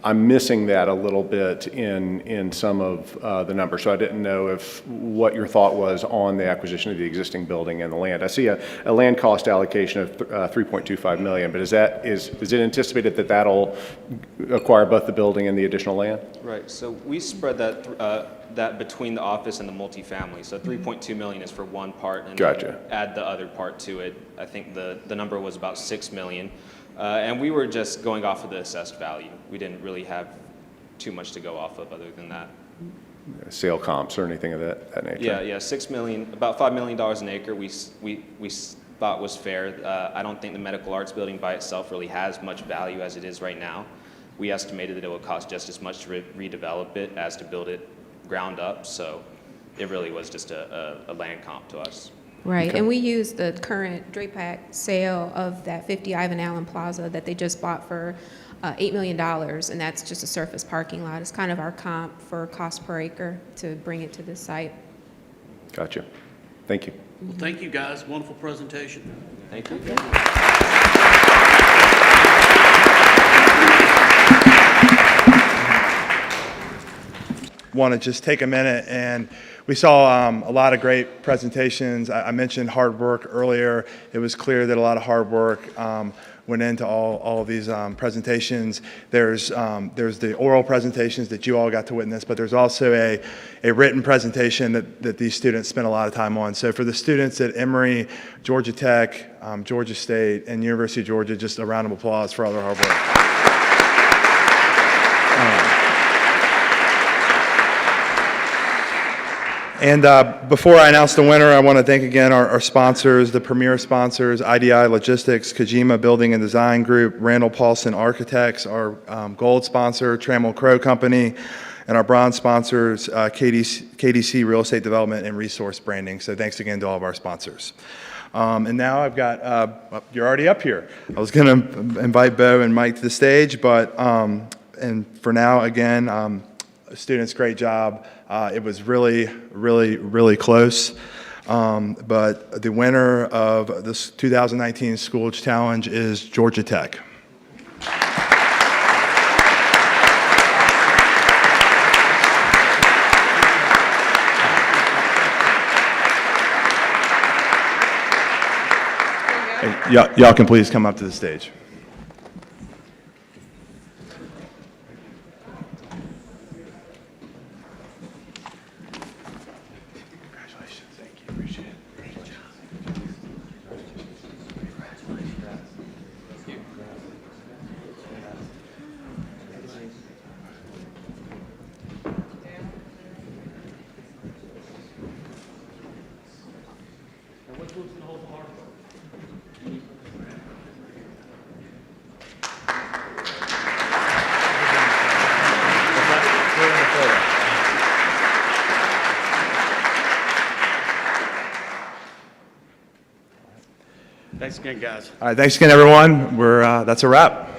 I'm missing that a little bit in some of the numbers. So I didn't know what your thought was on the acquisition of the existing building and the land. I see a land cost allocation of $3.25 million, but is it anticipated that that'll acquire both the building and the additional land? Right, so we spread that between the office and the multifamily. So 3.2 million is for one part, and Gotcha. add the other part to it. I think the number was about 6 million. And we were just going off of the assessed value. We didn't really have too much to go off of other than that. Sale comps or anything of that nature? Yeah, 6 million, about $5 million an acre we thought was fair. I don't think the medical arts building by itself really has much value as it is right now. We estimated that it would cost just as much to redevelop it as to build it ground up, so it really was just a land comp to us. Right, Okay. and we used the current Drapac sale of that 50 Ivan Allen Plaza that they just bought for $8 million, and that's just a surface parking lot. It's kind of our comp for cost per acre to bring it to this site. Gotcha. Thank you. Well, thank you, guys. Wonderful presentation. Thank you. Want to just take a minute, and we saw a lot of great presentations. I mentioned hard work earlier. It was clear that a lot of hard work went into all of these presentations. There's the oral presentations that you all got to witness, but there's also a written presentation that these students spent a lot of time on. So for the students at Emory, Georgia Tech, Georgia State, and University of Georgia, just a round of applause for all their hard work. And before I announce the winner, I want to thank again our sponsors, the premier sponsors, IDI Logistics, Kojima Building and Design Group, Randall Paulson Architects, our gold sponsor, Trammell Crow Company, and our bronze sponsors, KDC Real Estate Development and Resource Branding. So thanks again to all of our sponsors. And now I've got, you're already up here. I was going to invite Bo and Mike to the stage, but, and for now, again, students, great job. It was really, really, really close. But the winner of this 2019 School Challenge is Georgia Tech. Hey, y'all can please come up to the stage. Thanks again, guys. All right, thanks again, everyone. That's a wrap.